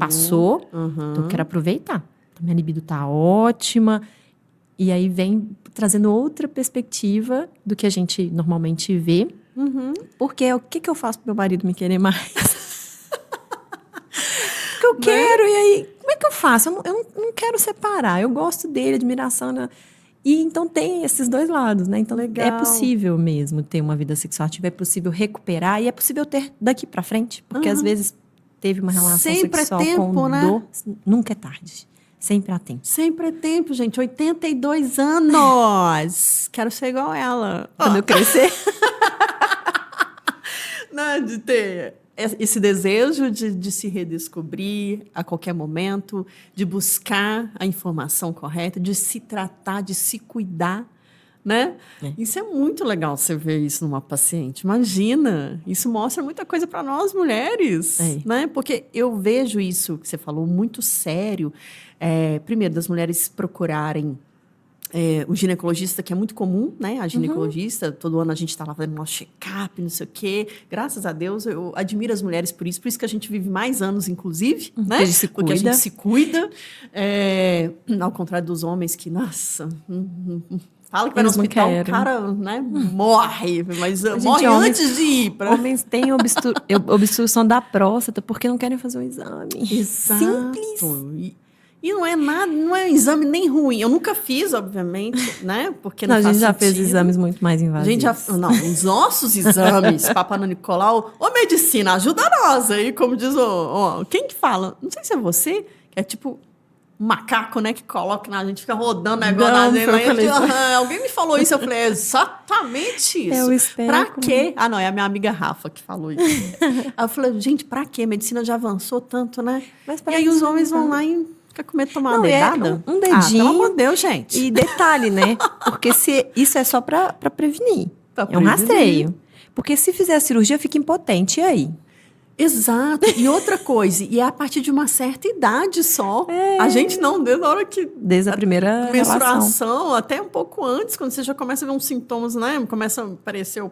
Então, eu quero aproveitar. Então, minha libido está ótima. E aí vem trazendo outra perspectiva do que a gente normalmente vê. Porque o que eu faço para meu marido me querer mais? Porque eu quero, e aí, como é que eu faço? Eu não quero separar, eu gosto dele, admiração, né? E então tem esses dois lados, né? Então é possível mesmo ter uma vida sexual ativa, é possível recuperar e é possível ter daqui pra frente, porque às vezes teve uma relação sexual com dor, nunca é tarde. Sempre há tempo. Sempre é tempo, gente. 82 anos! Quero ser igual ela. Quando eu crescer. Não, de ter esse desejo de se redescobrir a qualquer momento, de buscar a informação correta, de se tratar, de se cuidar, né? Isso é muito legal você ver isso numa paciente. Imagina, isso mostra muita coisa para nós mulheres, né? Porque eu vejo isso que você falou muito sério. Primeiro, das mulheres procurarem o ginecologista, que é muito comum, né? A ginecologista, todo ano a gente está lá fazendo nosso check-up, não sei o quê. Graças a Deus, eu admiro as mulheres por isso que a gente vive mais anos, inclusive, né? Porque a gente se cuida. Ao contrário dos homens que, nossa... Fala que vai no hospital, o cara, né, morre, mas morre antes de ir. Homens têm obstrução da próstata porque não querem fazer o exame. Exato. Simples. E não é nada, não é um exame nem ruim. Eu nunca fiz, obviamente, né? Porque Não, não a faz gente já fez sentido. exames muito mais A invasivos. gente já, não, os nossos exames, Papa Nicolau, ô medicina, ajuda nós aí, como diz quem que fala? Não sei se é você, que é tipo um macaco, né, que coloca na gente, fica rodando o negócio na gente. Alguém me falou isso, eu falei, é exatamente isso. É o espelho. Pra quê? Ah, não, é a minha amiga Rafa que falou isso. Aí eu falei, gente, pra quê? A medicina já avançou tanto, né? Mas E pra aí os isso, homens vão então. lá e ficam com medo de tomar Não, uma é dedada? um dedinho. Pelo amor de Deus, gente. E detalhe, né? Porque isso é só pra prevenir. Pra É um prevenir. rastreio. Porque se fizer a cirurgia, fica impotente. E aí? Exato. E outra coisa, e é a partir de uma certa idade só. A gente não, desde a hora que... Desde a primeira relação. menstruação, até um pouco antes, quando você já começa a ver uns sintomas, né? Começa a aparecer o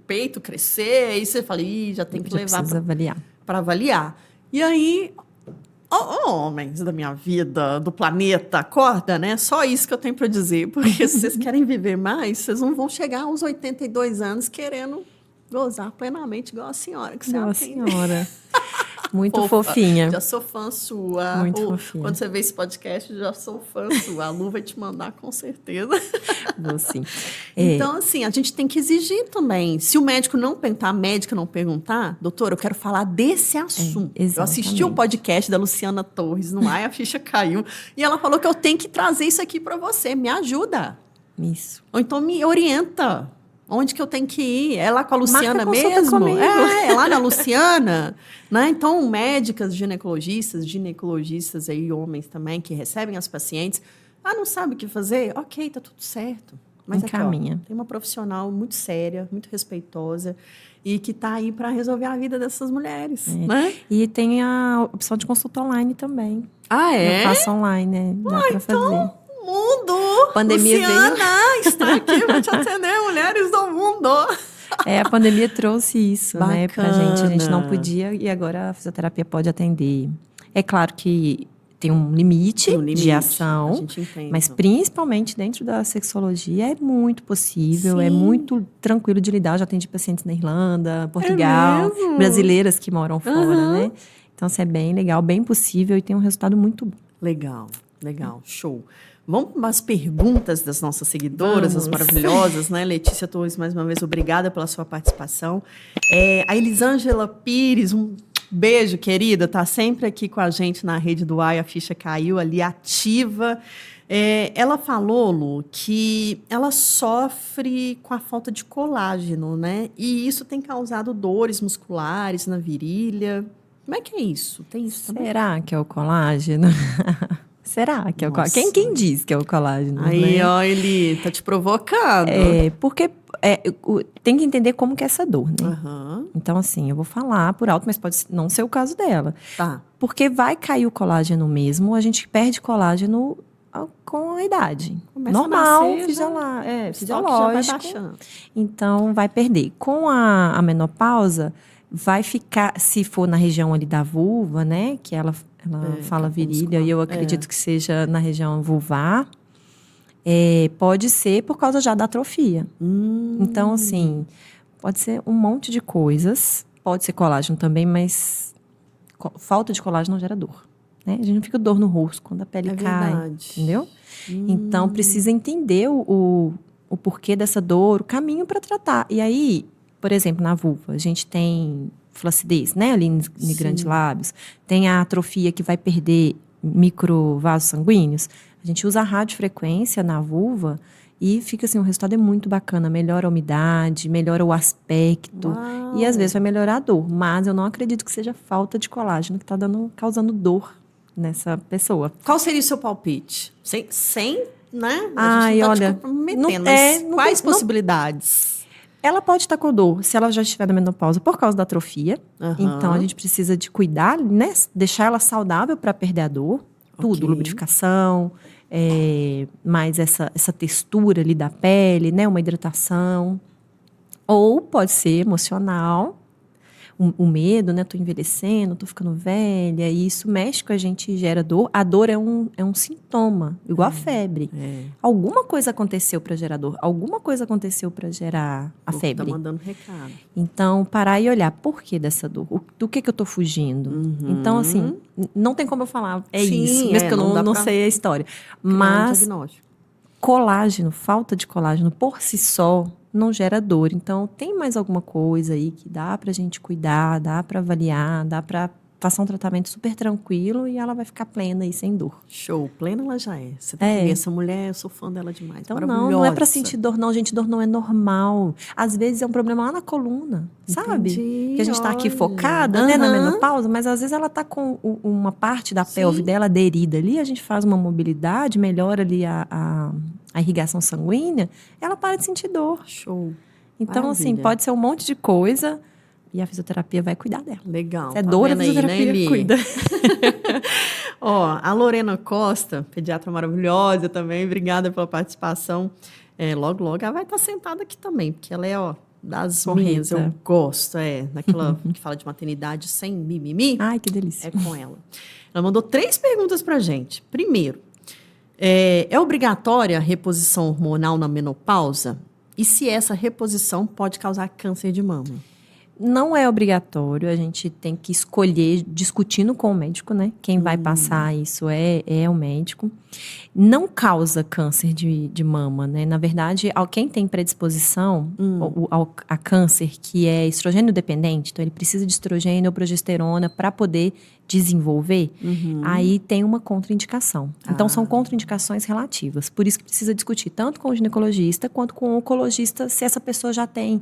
peito crescer, aí você fala, ih, já tem que Já levar precisa avaliar. para avaliar. E aí, homens da minha vida, do planeta, acorda, né? Só isso que eu tenho para dizer, porque se vocês querem viver mais, vocês não vão chegar aos 82 anos querendo gozar plenamente, igual a senhora, que você Nossa atende. senhora. Muito Fofa. fofinha. Já sou fã sua. Muito fofinha. Quando você vê esse podcast, já sou fã sua. A Lu vai te mandar com certeza. Vou sim. Então, assim, a gente tem que exigir também. Se o médico não perguntar, a médica não perguntar, doutor, eu quero falar desse assunto. Eu assisti o exatamente. podcast da Luciana Torres no Ai, a ficha caiu. E ela falou que eu tenho que trazer isso aqui para você. Me ajuda. Isso. Ou então me orienta. Onde que eu tenho que ir? É lá com a Luciana consulta mesmo? comigo. É lá na Luciana. Né? Então, médicas, ginecologistas aí, homens também, que recebem as pacientes. Não sabe o que fazer? Ok, tá tudo certo. Mas aqui, Encaminha. tem uma profissional muito séria, muito respeitosa e que está aí para resolver a vida dessas mulheres. Né? E tem a opção de consulta online também. Ah, Eu faço online, né? Dá pra fazer. Mundo! Pandemia Luciana está aqui para te atender, mulheres do mundo! A pandemia trouxe isso, né, pra gente. A gente não Bacana. podia e agora a fisioterapia pode atender. É claro que tem um limite, Tem um limite, de a ação, gente entende. mas principalmente dentro da sexologia é muito possível, é Sim. muito tranquilo de lidar. Eu já atendi pacientes na Irlanda, Portugal, mesmo? brasileiras que moram fora, né? Então, isso é bem legal, bem possível e tem um resultado muito bom. Legal, show. Vamos para as perguntas das nossas seguidoras, as maravilhosas, né? Letícia Torres, mais uma vez, obrigada pela sua participação. A Elisângela Pires, um beijo, querida, tá sempre aqui com a gente na rede do Ai, a ficha caiu ali, ativa. Ela falou, Lu, que ela sofre com a falta de colágeno, né? E isso tem causado dores musculares na virilha. Como é que é isso? Tem isso também? Será que é o colágeno? Será que é o Nossa. colágeno? Quem diz que é o colágeno? Aí, né? ó, ele tá te provocando. Porque tem que entender como que é essa dor, né? Aham. Então, assim, eu vou falar por alto, mas pode não ser o caso dela. Tá. Porque vai cair o colágeno mesmo, a gente perde colágeno com a idade. Começa Normal, a nascer, fisiológico. já vai baixando. Então, vai perder. Com a menopausa, vai ficar, se for na região ali da vulva, né? Que ela fala virilha, e eu acredito que seja na região vulvar. Pode ser por causa já da atrofia. Então, assim, pode ser um monte de coisas. Pode ser colágeno também, mas falta de colágeno não gera dor. Né? A gente não fica dor no rosto quando a pele cai. Verdade. Entendeu? Então, precisa entender o porquê dessa dor, o caminho para tratar. E aí, por exemplo, na vulva, a gente tem flacidez, né? Ali nos grandes lábios. Tem a atrofia que vai perder microvasos sanguíneos. A gente usa a radiofrequência na vulva e fica assim, o resultado é muito bacana. Melhora a umidade, melhora o aspecto. Uau. E às vezes vai melhorar a dor. Mas eu não acredito que seja falta de colágeno que está causando dor nessa pessoa. Qual seria o seu palpite? Sem né? Ai, a gente olha, não tá te comprometendo, não- mas não quais tem- possibilidades? Ela pode estar com dor se ela já estiver na menopausa por causa da atrofia. Aham. Então, a gente precisa de cuidar, né? Deixar ela saudável para perder a dor. Tudo, Ok. lubrificação, mais essa textura ali da pele, né? Uma hidratação. Ou pode ser emocional. o medo, né? Tô envelhecendo, tô ficando velha, e isso mexe com a gente e gera dor. A dor é um sintoma, igual a febre. Alguma coisa aconteceu para gerar dor, alguma coisa aconteceu para gerar a febre. Tá mandando recado. Então, parar e olhar por que dessa dor, do que eu tô fugindo. Então, assim, não tem como eu falar, Sim, isso, mesmo que eu não sei a história. Mas colágeno, falta de colágeno por si só não gera dor. Então, tem mais alguma coisa aí que dá pra gente cuidar, dá pra avaliar, dá pra passar um tratamento super tranquilo e ela vai ficar plena e sem dor. Show, plena ela já é. Você tem que ver essa mulher, eu sou fã dela demais. Então, não é pra sentir dor, não, gente. Dor não é normal. Às vezes é um problema lá na coluna, sabe? Que a gente tá aqui focada, né, na menopausa, mas às vezes ela tá com uma parte da pelve dela aderida ali, a gente faz uma mobilidade, melhora ali a irrigação sanguínea, ela para de sentir dor. Show. Então, assim, pode ser um monte de coisa. E a fisioterapia vai cuidar dela. Legal. Se é dor, a fisioterapia aí, né, cuida. Ó, a Lorena Costa, pediatra maravilhosa também, obrigada pela participação. Logo, logo ela vai estar sentada aqui também, porque ela é, das minhas, eu gosto, daquela que fala de maternidade sem mimimi. Ai, que delícia. É com ela. Ela mandou 3 perguntas pra gente. Primeiro, é obrigatória a reposição hormonal na menopausa? E se essa reposição pode causar câncer de mama? Não é obrigatório, a gente tem que escolher discutindo com o médico, né? Quem vai passar isso é o médico. Não causa câncer de mama, né? Na verdade, quem tem predisposição a câncer, que é estrogênio dependente, então ele precisa de estrogênio ou progesterona para poder desenvolver, aí tem uma contraindicação. Então, são contraindicações relativas. Por isso que precisa discutir tanto com o ginecologista quanto com o oncologista se essa pessoa já tem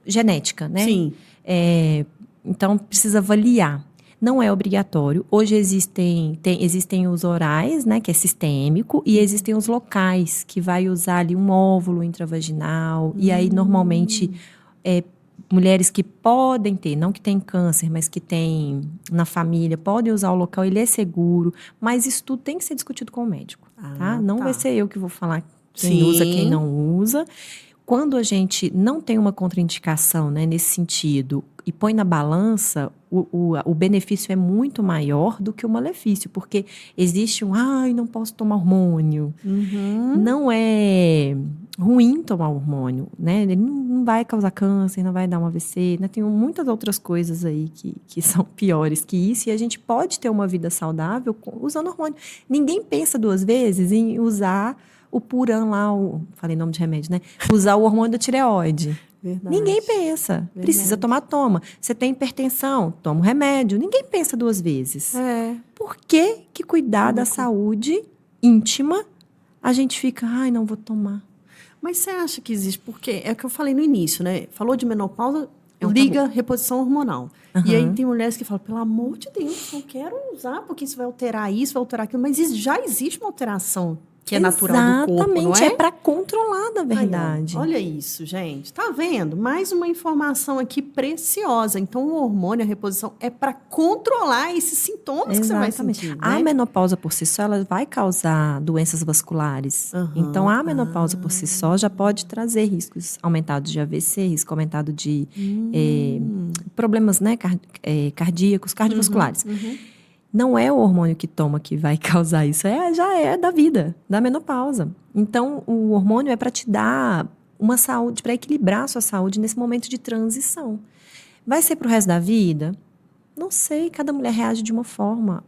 genética, né? Sim. Então, precisa avaliar. Não é obrigatório. Hoje existem os orais, né, que é sistêmico, e existem os locais, que vai usar ali um óvulo intravaginal. E aí, normalmente, mulheres que podem ter, não que tem câncer, mas que tem na família, podem usar o local, ele é seguro. Mas isso tudo tem que ser discutido com o médico, tá? Não vai ser eu que vou falar quem usa, quem não usa. Quando a gente não tem uma contraindicação, né, nesse sentido, e põe na balança, o benefício é muito maior do que o malefício, porque existe não posso tomar hormônio. Não é ruim tomar hormônio, né? Ele não vai causar câncer, não vai dar um AVC, né? Tem muitas outras coisas aí que são piores que isso, e a gente pode ter uma vida saudável usando hormônio. Ninguém pensa 2 vezes em usar o Puran lá, falei nome de remédio, né? Usar o hormônio da tireoide. Verdade. Ninguém pensa. Precisa tomar, toma. Você tem hipertensão, toma um remédio. Ninguém pensa 2 vezes. Por que cuidar da saúde íntima, a gente fica, não vou tomar. Mas você acha que existe? Porque é o que eu falei no início, né? Falou de menopausa, liga reposição hormonal. E aí tem mulheres que falam, pelo amor de Deus, não quero usar, porque isso vai alterar isso, vai alterar aquilo. Mas já existe uma alteração que é natural do corpo, não é? É para controlar, na verdade. Olha isso, gente. Tá vendo? Mais uma informação aqui preciosa. Então, o hormônio, a reposição, é para controlar esses sintomas que você vai sentir, né? A menopausa por si só, ela vai causar doenças vasculares. Então, a menopausa por si só já pode trazer riscos aumentados de AVC, risco aumentado de problemas, né, cardíacos, cardiovasculares. Não é o hormônio que toma que vai causar isso, já é da vida, da menopausa. Então, o hormônio é para te dar uma saúde, para equilibrar a sua saúde nesse momento de transição. Vai ser para o resto da vida? Não sei, cada mulher reage de uma forma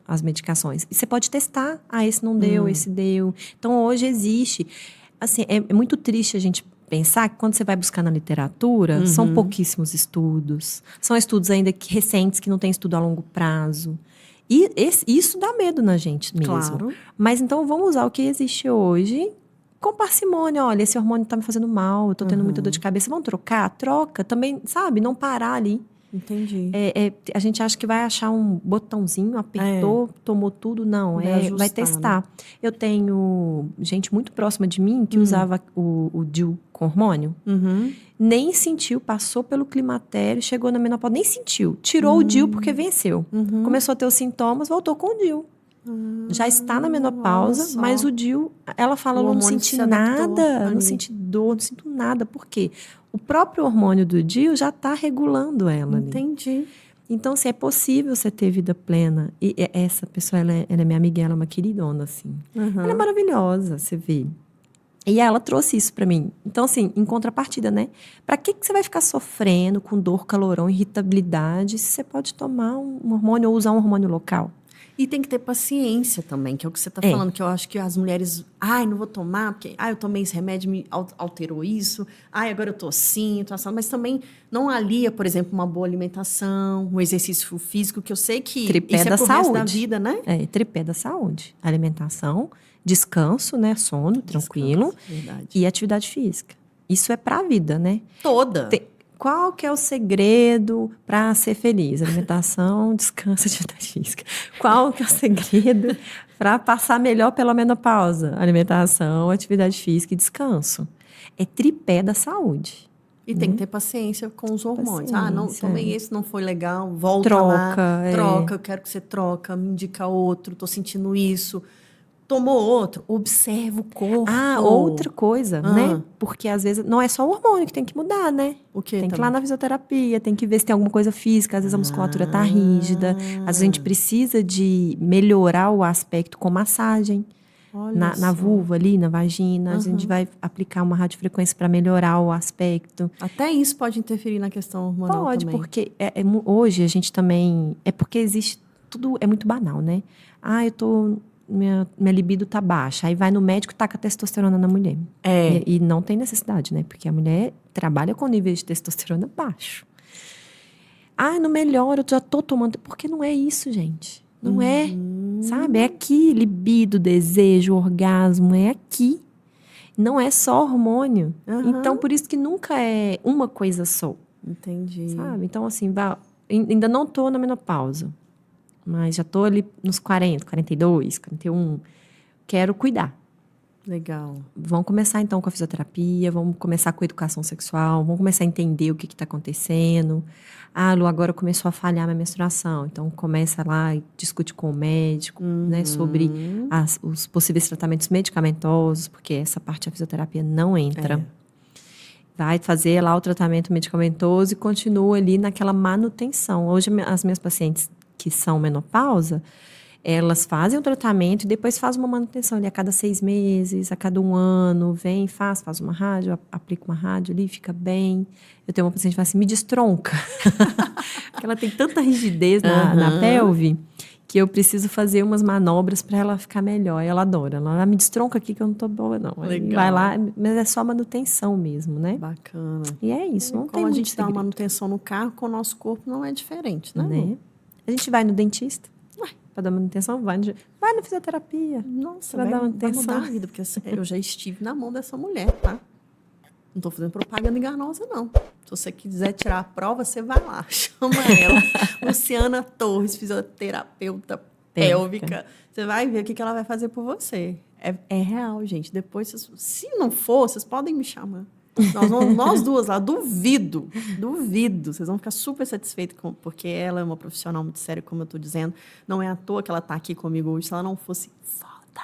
às medicações. E você pode testar, esse não deu, esse deu. Então, hoje existe, assim, é muito triste a gente pensar que quando você vai buscar na literatura, são pouquíssimos estudos. São estudos ainda recentes, que não tem estudo a longo prazo. E isso dá medo na gente mesmo. Claro. Mas então vamos usar o que existe hoje com parcimônia. Olha, esse hormônio tá me fazendo mal, eu tô tendo muita dor de cabeça. Vamos trocar? Troca. Também, sabe? Não parar ali. Entendi. A gente acha que vai achar um botãozinho, apertou, tomou tudo. Não, vai testar. Né? Eu tenho gente muito próxima de mim que usava o DIU com hormônio. Nem sentiu, passou pelo climatério, chegou na menopausa, nem sentiu. Tirou o DIU porque venceu. Começou a ter os sintomas, voltou com o DIU. Já está na menopausa, mas o DIU, ela fala, eu não senti nada, não senti dor, não sinto nada. Por quê? o próprio hormônio do DIU já está regulando ela ali. Entendi. Então, se é possível você ter vida plena, e essa pessoa, ela é minha amiga, ela é uma queridona, assim. Ela é maravilhosa, você vê. E ela trouxe isso pra mim. Então, assim, em contrapartida, né? Pra que você vai ficar sofrendo com dor, calorão, irritabilidade, se você pode tomar um hormônio ou usar um hormônio local? E tem que ter paciência também, que é o que você está falando, que eu acho que as mulheres, não vou tomar, porque, eu tomei esse remédio, me alterou isso, agora eu tô assim, tô assado, mas também não alia, por exemplo, uma boa alimentação, um exercício físico, que eu sei que Tripé isso da é pro resto da saúde. vida, né? Tripé da saúde. Alimentação, descanso, né? Sono, tranquilo. Verdade. E atividade física. Isso é pra vida, né? Toda. Qual que é o segredo para ser feliz? Alimentação, descanso, atividade física. Qual que é o segredo para passar melhor pela menopausa? Alimentação, atividade física e descanso. É tripé da saúde. E tem que ter paciência com os hormônios. Não, Paciência. tomei esse, não foi legal, volta Troca, lá, troca, eu quero que você troca, me indica outro, tô sentindo isso. Tomou outro, observa o corpo. Outra coisa, né? Porque às vezes não é só o hormônio que tem que mudar, né? O quê? Tem que ir lá na fisioterapia, tem que ver se tem alguma coisa física, às vezes a musculatura tá rígida, às vezes a gente precisa de melhorar o aspecto com massagem. Na vulva ali, na vagina, a gente vai aplicar uma radiofrequência para melhorar o aspecto. Até isso pode interferir na questão hormonal Pode, também. porque hoje a gente também... É porque existe... Tudo é muito banal, né? Minha libido tá baixa. Aí vai no médico e taca testosterona na mulher. E não tem necessidade, né? Porque a mulher trabalha com nível de testosterona baixo. Não melhora, eu já tô tomando... Porque não é isso, gente. Não é, sabe? É aqui, libido, desejo, orgasmo, é aqui. Não é só hormônio. Então, por isso que nunca é uma coisa só. Entendi. Sabe? Então, assim, ainda não tô na menopausa. Mas já tô ali nos 40, 42, 41. Quero cuidar. Legal. Vamos começar, então, com a fisioterapia, vamos começar com a educação sexual, vamos começar a entender o que está acontecendo. Lu, agora começou a falhar minha menstruação. Então, começa lá e discute com o médico, né, sobre os possíveis tratamentos medicamentosos, porque essa parte da fisioterapia não entra. Vai fazer lá o tratamento medicamentoso e continua ali naquela manutenção. Hoje, as minhas pacientes que são menopausa, elas fazem o tratamento e depois fazem uma manutenção ali a cada 6 meses, a cada 1 ano, faz uma rádio, aplica uma rádio ali, fica bem. Eu tenho uma paciente que fala assim, me destronca. Porque ela tem tanta rigidez na pelve que eu preciso fazer umas manobras para ela ficar melhor. E ela adora. Ela me destronca aqui que eu não tô boa, não. Aí vai lá, mas é só manutenção mesmo, né? Bacana. E é isso, não tem Como a muito gente dá uma segredo, manutenção no carro, com o nosso corpo não é diferente, né? né? A gente vai no dentista. Para dar manutenção, vai na fisioterapia. Nossa, Pra vai dar manutenção. mudar a vida, porque eu já estive na mão dessa mulher, tá? Não tô fazendo propaganda enganosa, não. Se você quiser tirar a prova, você vai lá, chama ela. Luciana Torres, fisioterapeuta pélvica. Você vai ver o que ela vai fazer por você. É real, gente. Depois, se não for, vocês podem me chamar. Nós duas lá, duvido. Vocês vão ficar super satisfeitos, porque ela é uma profissional muito séria, como eu estou dizendo. Não é à toa que ela está aqui comigo hoje. Se ela não fosse foda,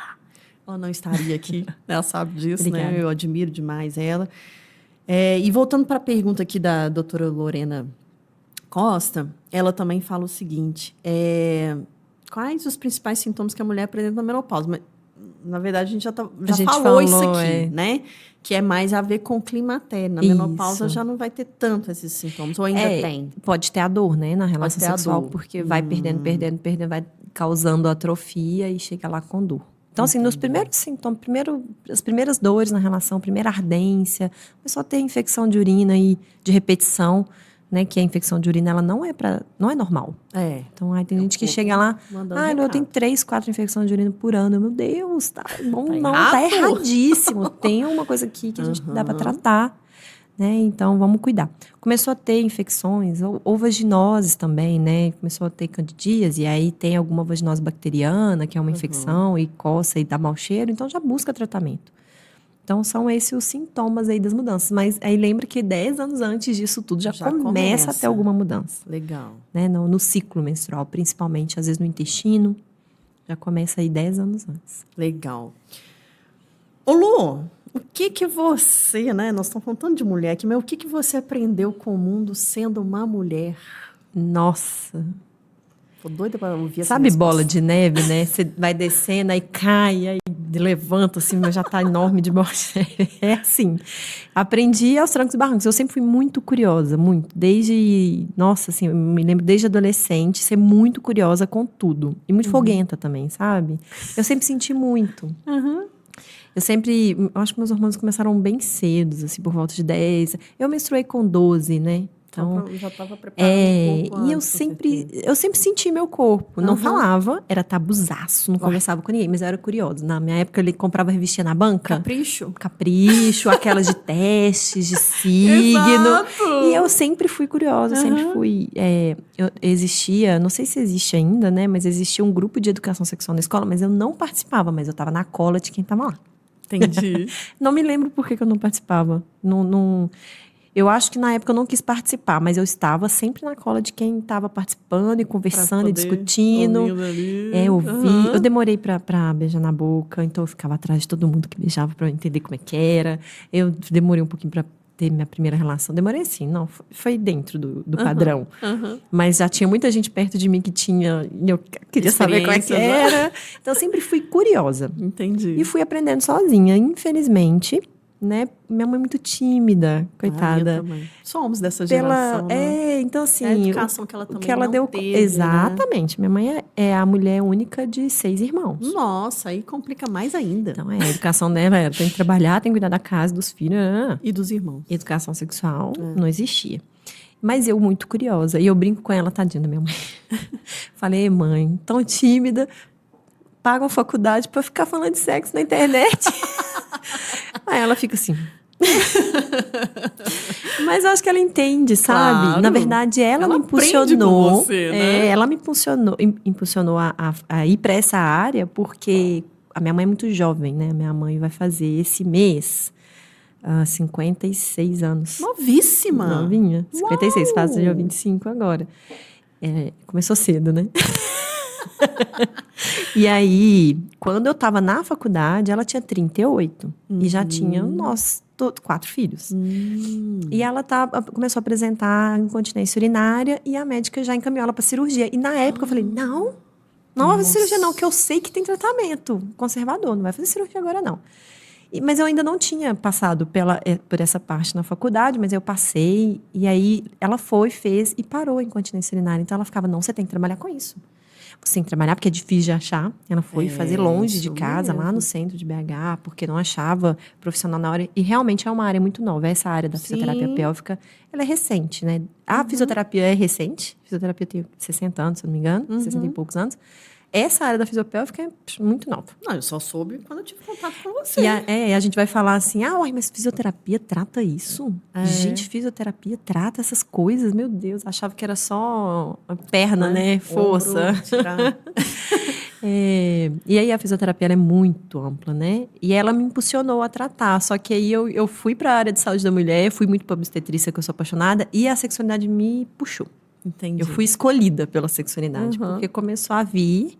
ela não estaria aqui. Ela sabe disso, Obrigada. né? Eu admiro demais ela. E voltando para a pergunta aqui da doutora Lorena Costa, ela também fala o seguinte, quais os principais sintomas que a mulher apresenta na menopausa? Mas, na verdade, a gente já falou isso aqui, né? Que é mais a ver com o climatério. Na menopausa já não vai ter tanto esses sintomas, ou ainda tem? Pode ter a dor, né, na relação ter a sexual, dor. porque vai perdendo, vai causando atrofia e chega lá com dor. Então, assim, nos primeiros sintomas, as primeiras dores na relação, primeira ardência, mas só ter infecção de urina e de repetição, né, que a infecção de urina, ela não é normal. Então, aí tem gente que chega lá, eu tenho 3, 4 infecções de urina por ano. Meu Deus, tá erradíssimo. Tem uma coisa aqui que a gente dá para tratar, né? Então, vamos cuidar. Começou a ter infecções, ou vaginoses também, né? Começou a ter candidíase, e aí tem alguma vaginose bacteriana, que é uma infecção, e coça e dá mau cheiro, então já busca tratamento. Então, são esses os sintomas aí das mudanças. Mas aí lembra que 10 anos antes disso tudo já começa a ter alguma mudança. Legal. Né? No ciclo menstrual, principalmente, às vezes no intestino. Já começa aí 10 anos antes. Legal. Ô, Lu, O que você, né? Nós estamos falando tanto de mulher aqui, mas o que você aprendeu com o mundo sendo uma mulher? Nossa. Tô doida para ouvir essa Sabe resposta. bola de neve, né? Você vai descendo, aí cai, aí levanta, assim, mas já tá enorme de bola de neve. É assim. Aprendi aos trancos e barrancos. Eu sempre fui muito curiosa, muito. Nossa, assim, eu me lembro desde adolescente ser muito curiosa com tudo. E muito foguenta também, sabe? Eu sempre senti muito. Eu acho que meus hormônios começaram bem cedos, assim, por volta de 10. Eu menstruei com 12, né? Então, já estava preparando um pouco e antes, com certeza. eu sempre senti meu corpo. Não falava, era tabuzaço, não conversava com ninguém, mas eu era curiosa. Na minha época, ele comprava revistinha na banca. Capricho, aquelas de testes, de signo. Exato! E eu sempre fui curiosa, sempre fui. Existia, não sei se existe ainda, né? Mas existia um grupo de educação sexual na escola, mas eu não participava, mas eu estava na cola de quem estava lá. Entendi. Não me lembro por que eu não participava. Eu acho que na época eu não quis participar, mas eu estava sempre na cola de quem estava participando e conversando e discutindo. Ouvi. Eu demorei pra beijar na boca, então eu ficava atrás de todo mundo que beijava pra eu entender como é que era. Eu demorei um pouquinho pra ter minha primeira relação. Demorei assim, não, foi dentro do padrão. Mas já tinha muita gente perto de mim que tinha, e eu queria saber como é que era. Então eu sempre fui curiosa. Entendi. E fui aprendendo sozinha, infelizmente. Né? Minha mãe é muito tímida, coitada. Somos dessa geração, né? Então assim, é a educação que ela também não deu, teve, exatamente. Né? Minha mãe é a mulher única de 6 irmãos. Nossa, aí complica mais ainda. Então a educação dela era, tem que trabalhar, tem que cuidar da casa, dos filhos. E dos irmãos. Educação sexual não existia. Mas eu muito curiosa, e eu brinco com ela, tadinha da minha mãe. Falei, mãe, tão tímida, paga uma faculdade pra ficar falando de sexo na internet. Aí ela fica assim. Mas eu acho que ela entende, sabe? Claro. Na verdade, ela me impulsionou. Com você, né? Ela me impulsionou a ir para essa área, porque a minha mãe é muito jovem, né? Minha mãe vai fazer esse mês 56 anos. Novíssima! Novinha. 56, faz dia 25 agora. Começou cedo, né? E aí, quando eu tava na faculdade, ela tinha 38. E já tinha nós 4 filhos. E ela começou a apresentar incontinência urinária e a médica já encaminhou ela pra cirurgia. E na época eu falei, não vai fazer cirurgia não, que eu sei que tem tratamento conservador, não vai fazer cirurgia agora não. Mas eu ainda não tinha passado por essa parte na faculdade, mas eu passei. E aí ela fez e parou a incontinência urinária. Então ela ficava, não, você tem que trabalhar com isso. Você tem que trabalhar, porque é difícil de achar. Ela foi fazer longe de casa, lá no centro de BH, porque não achava profissional na hora. E realmente é uma área muito nova. Essa área da fisioterapia pélvica, ela é recente, né? A fisioterapia é recente. A fisioterapia tem 60 anos, se eu não me engano. 60 e poucos anos. Essa área da fisiopélvica é muito nova. Não, eu só soube quando eu tive contato com você. E a gente vai falar assim, mas fisioterapia trata isso? Gente, fisioterapia trata essas coisas? Meu Deus, achava que era só a perna, né? Força. E aí a fisioterapia ela é muito ampla, né? E ela me impulsionou a tratar. Só que aí eu fui para a área de saúde da mulher, fui muito para obstetrícia, que eu sou apaixonada, e a sexualidade me puxou. Entendi. Eu fui escolhida pela sexualidade, porque começou a vir.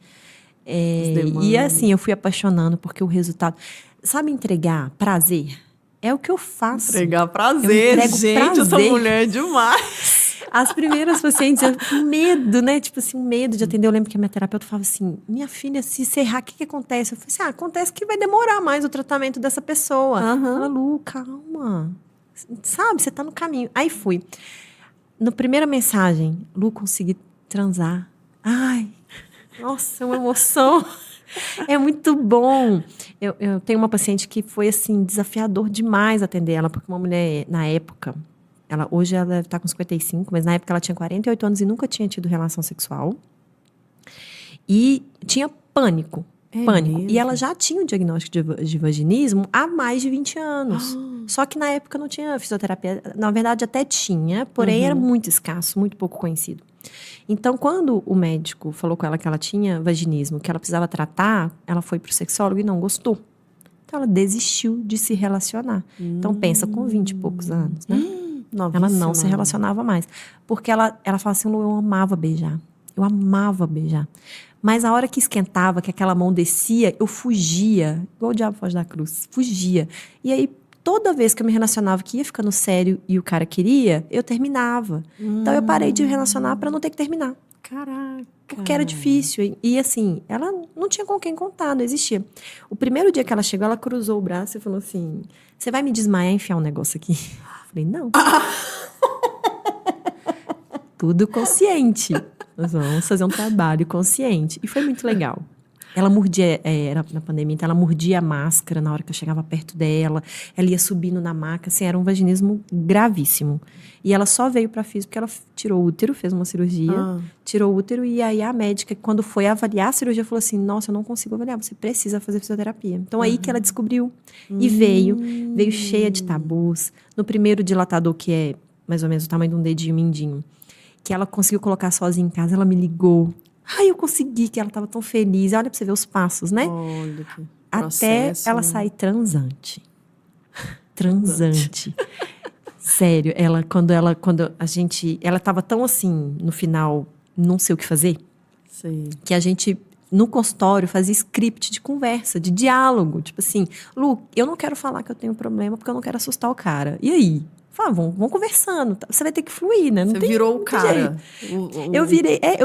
E assim, eu fui apaixonando, porque o resultado... Sabe entregar prazer? É o que eu faço. Entregar prazer, gente, essa mulher é demais. As primeiras pacientes, eu com medo, né? Tipo assim, medo de atender. Eu lembro que a minha terapeuta falava assim, minha filha, se você errar, o que acontece? Eu falei assim, acontece que vai demorar mais o tratamento dessa pessoa. Ela, Lu, calma. Sabe, você tá no caminho. Aí fui. Na primeira mensagem, Lu, consegui transar. Ai, nossa, é uma emoção. É muito bom. Eu tenho uma paciente que foi, assim, desafiador demais atender ela, porque uma mulher, na época, hoje ela deve estar com 55, mas na época ela tinha 48 anos e nunca tinha tido relação sexual. E tinha pânico. Pânico. Mesmo? E ela já tinha o diagnóstico de vaginismo há mais de 20 anos. Só que na época não tinha fisioterapia. Na verdade, até tinha, porém era muito escasso, muito pouco conhecido. Então, quando o médico falou com ela que ela tinha vaginismo, que ela precisava tratar, ela foi pro sexólogo e não gostou. Então, ela desistiu de se relacionar. Então, pensa, com 20 e poucos anos, né? Ela não se relacionava mais. Porque ela fala assim, Lu, eu amava beijar. Eu amava beijar. Mas a hora que esquentava, que aquela mão descia, eu fugia. Igual o diabo foge da cruz. Fugia. E aí, toda vez que eu me relacionava que ia ficando sério e o cara queria, eu terminava. Então, eu parei de relacionar para não ter que terminar. Caraca. Porque era difícil. E assim, ela não tinha com quem contar, não existia. O primeiro dia que ela chegou, ela cruzou o braço e falou assim, você vai me desmaiar e enfiar um negócio aqui? Eu falei, não. Tudo consciente. Nós vamos fazer um trabalho consciente. E foi muito legal. Ela mordia, era na pandemia, então ela mordia a máscara na hora que eu chegava perto dela. Ela ia subindo na maca, assim, era um vaginismo gravíssimo. E ela só veio pra física porque ela tirou o útero, fez uma cirurgia, tirou o útero, e aí a médica, quando foi avaliar a cirurgia, falou assim, nossa, eu não consigo avaliar, você precisa fazer fisioterapia. Então aí que ela descobriu. E veio cheia de tabus. No primeiro dilatador, que é mais ou menos o tamanho de um dedinho mindinho, que ela conseguiu colocar sozinha em casa, ela me ligou. Ai, eu consegui, que ela estava tão feliz. Olha pra você ver os passos, né? Olha que até processo, ela né? sair transante. Transante. Sério, quando a gente... Ela estava tão assim, no final, não sei o que fazer, Sei. que a gente, no consultório, fazia script de conversa, de diálogo. Tipo assim, Lu, eu não quero falar que eu tenho problema porque eu não quero assustar o cara. E aí? Fala, vamos conversando. Você vai ter que fluir, né? Não Você tem virou o muito cara. jeito. Eu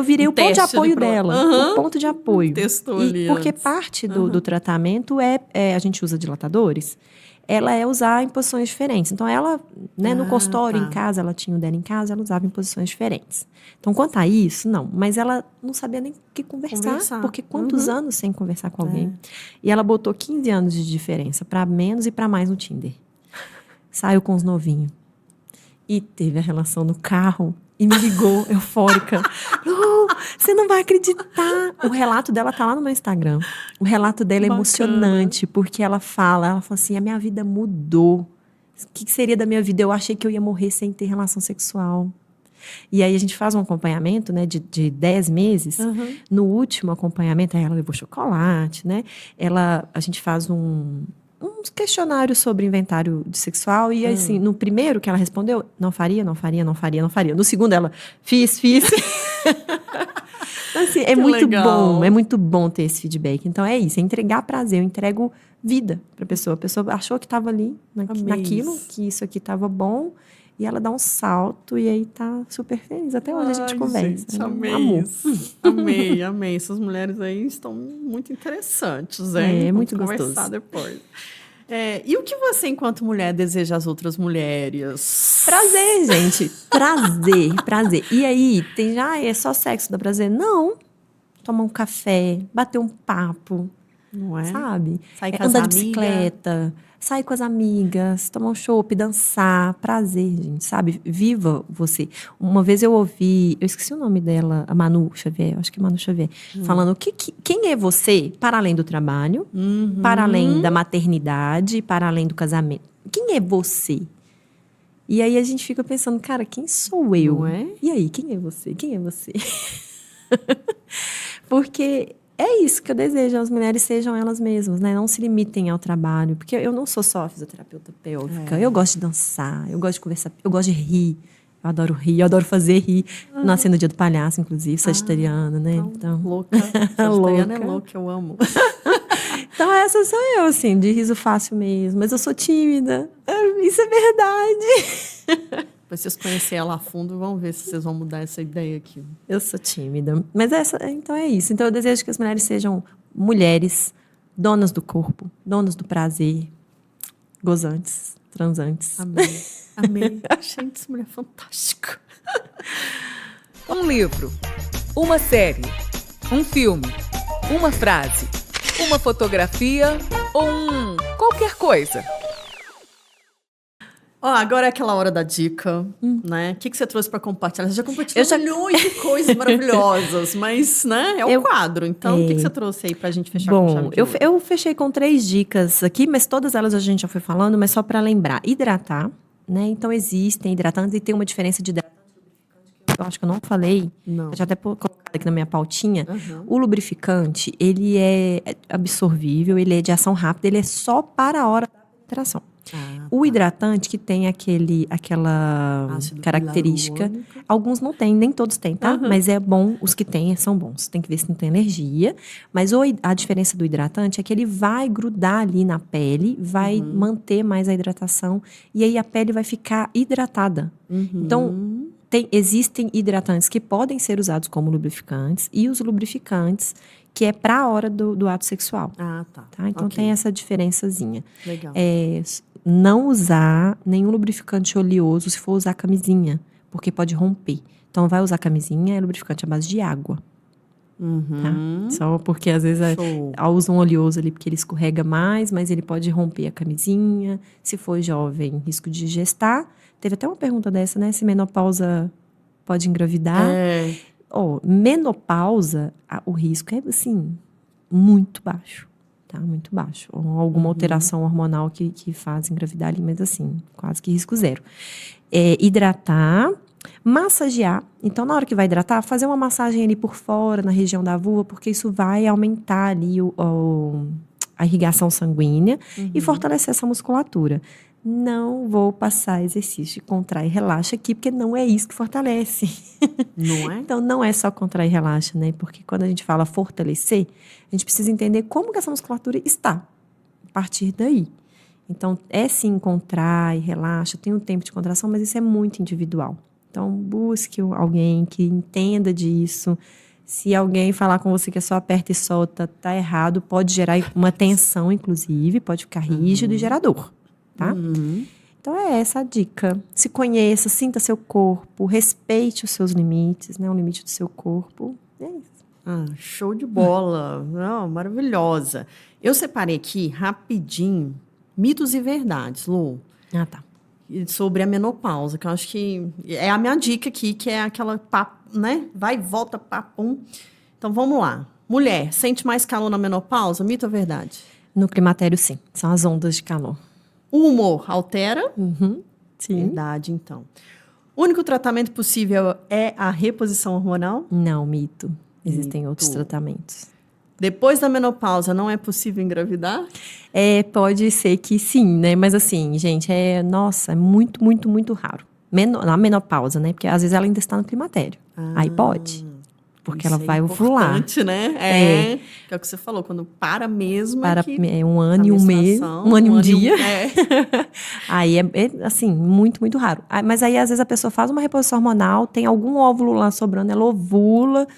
virei o ponto de teste apoio de prova. dela. Aham. O ponto de apoio. Testou E ali porque antes. parte do tratamento a gente usa dilatadores, ela é usar em posições diferentes. Então, ela, né, no consultório, tá. em casa, ela tinha o dela em casa, ela usava em posições diferentes. Então, quanto a isso, não. Mas ela não sabia nem o que conversar. Porque quantos anos sem conversar com alguém? E ela botou 15 anos de diferença, para menos e para mais no Tinder. Saiu com os novinhos. E teve a relação no carro e me ligou, eufórica. Lu, você não vai acreditar. O relato dela tá lá no meu Instagram. O relato dela é Bacana. emocionante, porque ela fala assim, a minha vida mudou. O que seria da minha vida? Eu achei que eu ia morrer sem ter relação sexual. E aí a gente faz um acompanhamento, né, de 10 meses. No último acompanhamento, aí ela levou chocolate, né? A gente faz uns questionários sobre inventário de sexual. E assim, no primeiro que ela respondeu, não faria, não faria, não faria, não faria. No segundo ela, fiz. Então, assim, é muito bom ter esse feedback. Então é isso, é entregar prazer, eu entrego vida pra pessoa. A pessoa achou que estava ali naquilo, que isso aqui estava bom, e ela dá um salto e aí tá super feliz. Até hoje a gente conversa. Gente, É um amei amor. isso. Amei. Essas mulheres aí estão muito interessantes, hein? É, muito Vamos conversar gostoso. depois. E o que você, enquanto mulher, deseja às outras mulheres? Prazer, gente. Prazer. E aí, é só sexo, dá prazer? Não. Tomar um café, bater um papo, Não é? sabe? Sair com as Andar de amigas. bicicleta, sair com as amigas, tomar um chopp, dançar. Prazer, gente, sabe? Viva você. Uma vez eu ouvi, eu esqueci o nome dela, a Manu Xavier, acho que é Manu Xavier, falando quem é você para além do trabalho, para além da maternidade, para além do casamento. Quem é você? E aí a gente fica pensando, cara, quem sou eu? Não é? E aí, quem é você? Quem é você? Porque é isso que eu desejo, as mulheres sejam elas mesmas, né? Não se limitem ao trabalho, porque eu não sou só fisioterapeuta pélvica, eu gosto de dançar, eu gosto de conversar, eu gosto de rir, eu adoro rir, eu adoro fazer rir. Nasci no dia do palhaço, inclusive, sagitariana, né? Então, Louca. Sagitariana é louca, eu amo. então essa sou eu, assim, de riso fácil mesmo, mas eu sou tímida, isso é verdade. Depois vocês conhecerem ela a fundo, vão ver se vocês vão mudar essa ideia aqui. Eu sou tímida. Mas então é isso. Então eu desejo que as mulheres sejam mulheres, donas do corpo, donas do prazer, gozantes, transantes. Amei. Gente, essa mulher é fantástica. Um livro, uma série, um filme, uma frase, uma fotografia ou qualquer coisa. Agora é aquela hora da dica, né? O que você trouxe para compartilhar? Você já compartilhou milhões de coisas maravilhosas, mas, né, é o quadro. Então, o que você trouxe aí pra gente fechar com chave de ouro? Eu fechei com 3 dicas aqui, mas todas elas a gente já foi falando, mas só para lembrar. Hidratar, né? Então, existem hidratantes e tem uma diferença de hidratante e lubrificante que eu acho que eu não falei. Não. Eu já até colocado aqui na minha pautinha. O lubrificante, ele é absorvível, ele é de ação rápida, ele é só para a hora da penetração. O hidratante que tem aquela Ácido característica, hialurônico. alguns não tem, nem todos têm, tá? Uhum. Mas é bom, os que tem são bons. Tem que ver se não tem alergia. Mas a diferença do hidratante é que ele vai grudar ali na pele, vai manter mais a hidratação e aí a pele vai ficar hidratada. Então, existem hidratantes que podem ser usados como lubrificantes e os lubrificantes que é para a hora do ato sexual. Ah, tá. Tá? Então, Ok. tem essa diferençazinha. Legal. Não usar nenhum lubrificante oleoso se for usar camisinha, porque pode romper. Então, vai usar camisinha, é lubrificante à base de água. Tá? Só porque, às vezes, Show. usa um oleoso ali porque ele escorrega mais, mas ele pode romper a camisinha. Se for jovem, risco de gestar. Teve até uma pergunta dessa, né? Se menopausa pode engravidar. Menopausa, o risco é, assim, muito baixo. Tá? Muito baixo. Ou alguma alteração hormonal que faz engravidar ali, mas assim, quase que risco zero. Hidratar, massagear. Então, na hora que vai hidratar, fazer uma massagem ali por fora, na região da vulva, porque isso vai aumentar ali a irrigação sanguínea e fortalecer essa musculatura. Não vou passar exercício de contrai e relaxa aqui, porque não é isso que fortalece. Não é? Então, não é só contrai e relaxa, né? Porque quando a gente fala fortalecer, a gente precisa entender como que essa musculatura está, a partir daí. Então, é sim contrai, relaxa, tem um tempo de contração, mas isso é muito individual. Então, busque alguém que entenda disso. Se alguém falar com você que é só aperta e solta, tá errado, pode gerar uma tensão, inclusive, pode ficar rígido e gerar dor. Tá? Então, é essa a dica. Se conheça, sinta seu corpo, respeite os seus limites, né? O limite do seu corpo. É isso. Show de bola. Não, maravilhosa. Eu separei aqui, rapidinho, mitos e verdades, Lu, Ah, tá. sobre a menopausa, que eu acho que é a minha dica aqui, que é aquela papo, né? Vai e volta, papum. Então, vamos lá. Mulher, sente mais calor na menopausa? Mito ou verdade? No climatério, sim. São as ondas de calor. O humor altera? Sim. Verdade, então. O único tratamento possível é a reposição hormonal? Não, mito. Existem Mito. outros tratamentos. Depois da menopausa, não é possível engravidar? Pode ser que sim, né? Mas assim, gente, é muito, muito, muito raro. Na menopausa, né? Porque às vezes ela ainda está no climatério. Aí pode. Porque ela vai ovular. Importante, né? Que é o que você falou, quando para mesmo Para que um ano a e um mês, menstruação, um ano e um dia. É. Aí assim, muito, muito raro. Mas aí, às vezes, a pessoa faz uma reposição hormonal, tem algum óvulo lá sobrando, ela ovula,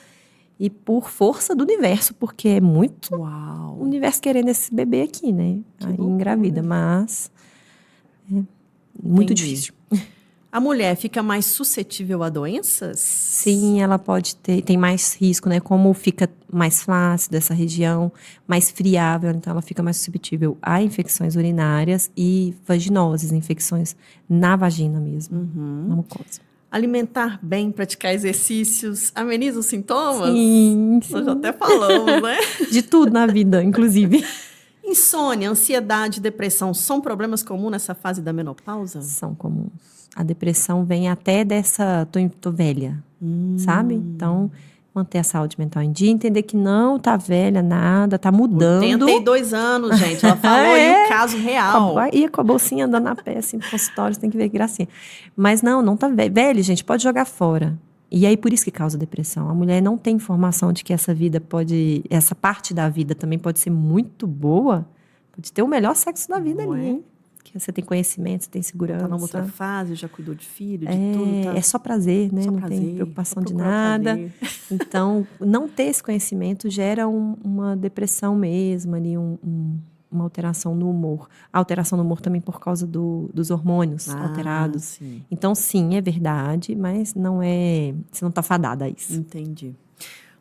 e por força do universo, porque é muito Uau. o universo querendo esse bebê aqui, né? Que Aí loucura. engravida, mas é muito Entendi. difícil. A mulher fica mais suscetível a doenças? Sim, ela pode tem mais risco, né? Como fica mais flácido essa região, mais friável, então ela fica mais suscetível a infecções urinárias e vaginoses, infecções na vagina mesmo, na mucosa. Alimentar bem, praticar exercícios, ameniza os sintomas? Sim, Nós já até falamos, né? de tudo na vida, inclusive. Insônia, ansiedade, depressão são problemas comuns nessa fase da menopausa? São comuns. A depressão vem até dessa tô velha, sabe? Então, manter a saúde mental em dia, entender que não tá velha nada, tá mudando. 82 anos, gente. Ela falou aí um caso real. Ia com a bolsinha andando a pé, assim, no consultório, você tem que ver que gracinha. Mas não tá velho. Velho, gente, pode jogar fora. E aí, por isso que causa depressão. A mulher não tem informação de que essa parte da vida também pode ser muito boa. Pode ter o melhor sexo da vida ali, hein? Que você tem conhecimento, você tem segurança. Tá numa outra fase, já cuidou de filho, de tudo. Tá? É só prazer, né? Só não prazer, tem preocupação só de procurar nada. prazer. Então, não ter esse conhecimento gera uma depressão mesmo, ali, uma alteração no humor. A alteração no humor também por causa dos hormônios alterados. Sim. Então, sim, é verdade, mas não é. Você não está fadada a isso. Entendi.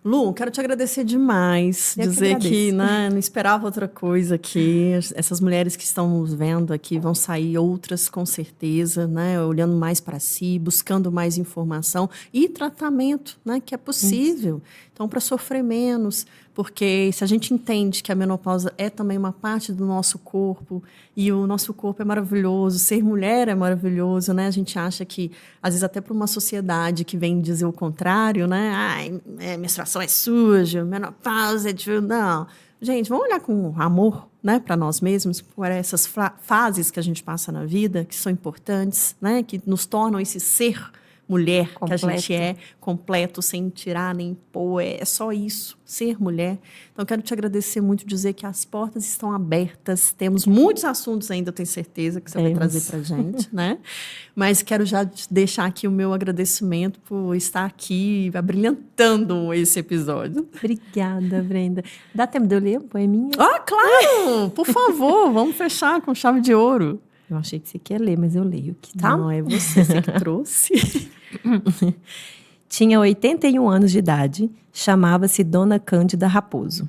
Lu, quero te agradecer demais. Eu que dizer que agradeço. não esperava outra coisa aqui. Essas mulheres que estão nos vendo aqui vão sair outras com certeza, né? Olhando mais para si, buscando mais informação e tratamento, né? Que é possível. Então, para sofrer menos, Porque se a gente entende que a menopausa é também uma parte do nosso corpo, e o nosso corpo é maravilhoso, ser mulher é maravilhoso, né? A gente acha que, às vezes até para uma sociedade que vem dizer o contrário, né? Ai, menstruação é sujo, menopausa é de... Não. Gente, vamos olhar com amor, né, para nós mesmos, por essas fases que a gente passa na vida, que são importantes, né, que nos tornam esse ser mulher completo, que a gente é, completo, sem tirar nem pôr, é só isso, ser mulher. Então, quero te agradecer muito, dizer que as portas estão abertas, temos muitos assuntos ainda, eu tenho certeza que você vai trazer pra gente, né? Mas quero já deixar aqui o meu agradecimento por estar aqui abrilhantando esse episódio. Obrigada, Brenda. Dá tempo de eu ler um poeminha? Ah, claro! Por favor, vamos fechar com chave de ouro. Eu achei que você quer ler, mas eu leio aqui, tá? Não, é você que trouxe. Tinha 81 anos de idade, chamava-se Dona Cândida Raposo.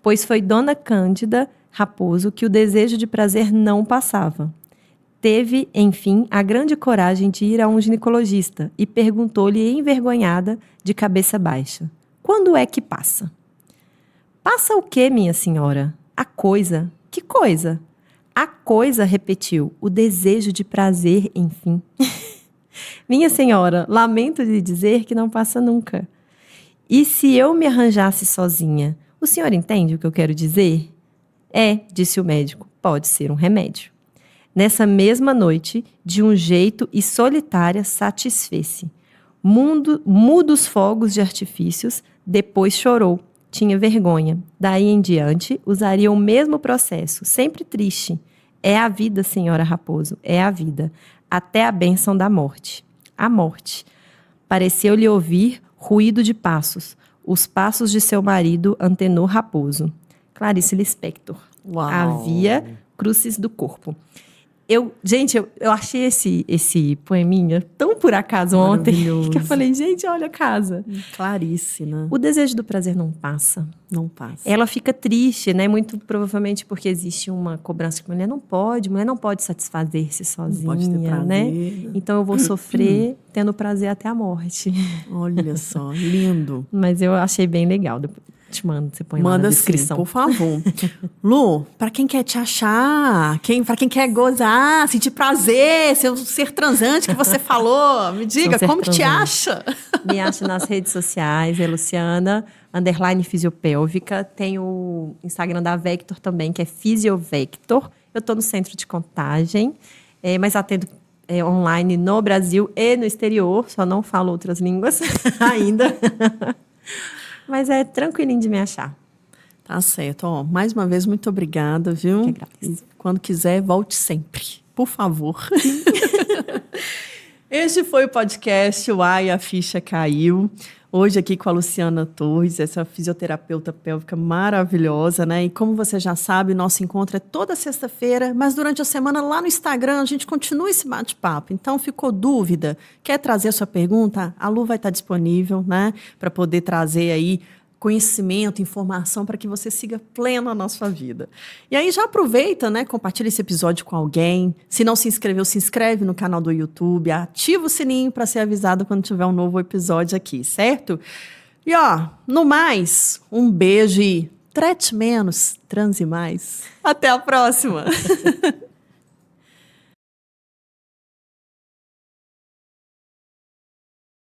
Pois foi Dona Cândida Raposo que o desejo de prazer não passava. Teve, enfim, a grande coragem de ir a um ginecologista e perguntou-lhe, envergonhada, de cabeça baixa: quando é que passa? Passa o quê, minha senhora? A coisa. Que coisa? A coisa, repetiu, o desejo de prazer, enfim. Minha senhora, lamento lhe dizer que não passa nunca. E se eu me arranjasse sozinha? O senhor entende o que eu quero dizer? É, disse o médico, pode ser um remédio. Nessa mesma noite, de um jeito e solitária, satisfez-se. Mudos fogos de artifícios, depois chorou. Tinha vergonha. Daí em diante, usaria o mesmo processo, sempre triste. É a vida, senhora Raposo, é a vida. Até a bênção da morte. A morte. Pareceu-lhe ouvir ruído de passos. Os passos de seu marido, Antenor Raposo. Clarice Lispector. Uau. Havia crucis do corpo. Eu achei esse poeminha tão por acaso ontem que eu falei, gente, olha a casa. Clarice, né? O desejo do prazer não passa. Não passa. Ela fica triste, né? Muito provavelmente porque existe uma cobrança que mulher não pode satisfazer-se sozinha, não pode ter prazer, né? Então eu vou sofrer tendo prazer até a morte. Olha só, lindo. Mas eu achei bem legal. Depois te mando, você põe lá na descrição. Sim, por favor. Lu, pra quem quer te achar, pra quem quer gozar, sentir prazer, ser transante que você falou, me diga, como que te acha? Me acha nas redes sociais, é Luciana_fisiopélvica. Tem o Instagram da Vector também, que é Fisiovector. Eu tô no centro de Contagem, mas atendo online no Brasil e no exterior, só não falo outras línguas ainda. Mas é tranquilinho de me achar. Tá certo. Ó, mais uma vez, muito obrigada, viu? Que agradeço. E quando quiser, volte sempre. Por favor. Este foi o podcast Uai, a Ficha Caiu. Hoje aqui com a Luciana Torres, essa fisioterapeuta pélvica maravilhosa, né? E como você já sabe, nosso encontro é toda sexta-feira, mas durante a semana lá no Instagram a gente continua esse bate-papo. Então, ficou dúvida? Quer trazer a sua pergunta? A Lu vai estar disponível, né? Para poder trazer aí conhecimento, informação para que você siga plena na sua vida. E aí já aproveita, né? Compartilha esse episódio com alguém. Se não se inscreveu, se inscreve no canal do YouTube, ativa o sininho para ser avisado quando tiver um novo episódio aqui, certo? E ó, no mais, um beijo e trate menos, transe mais. Até a próxima!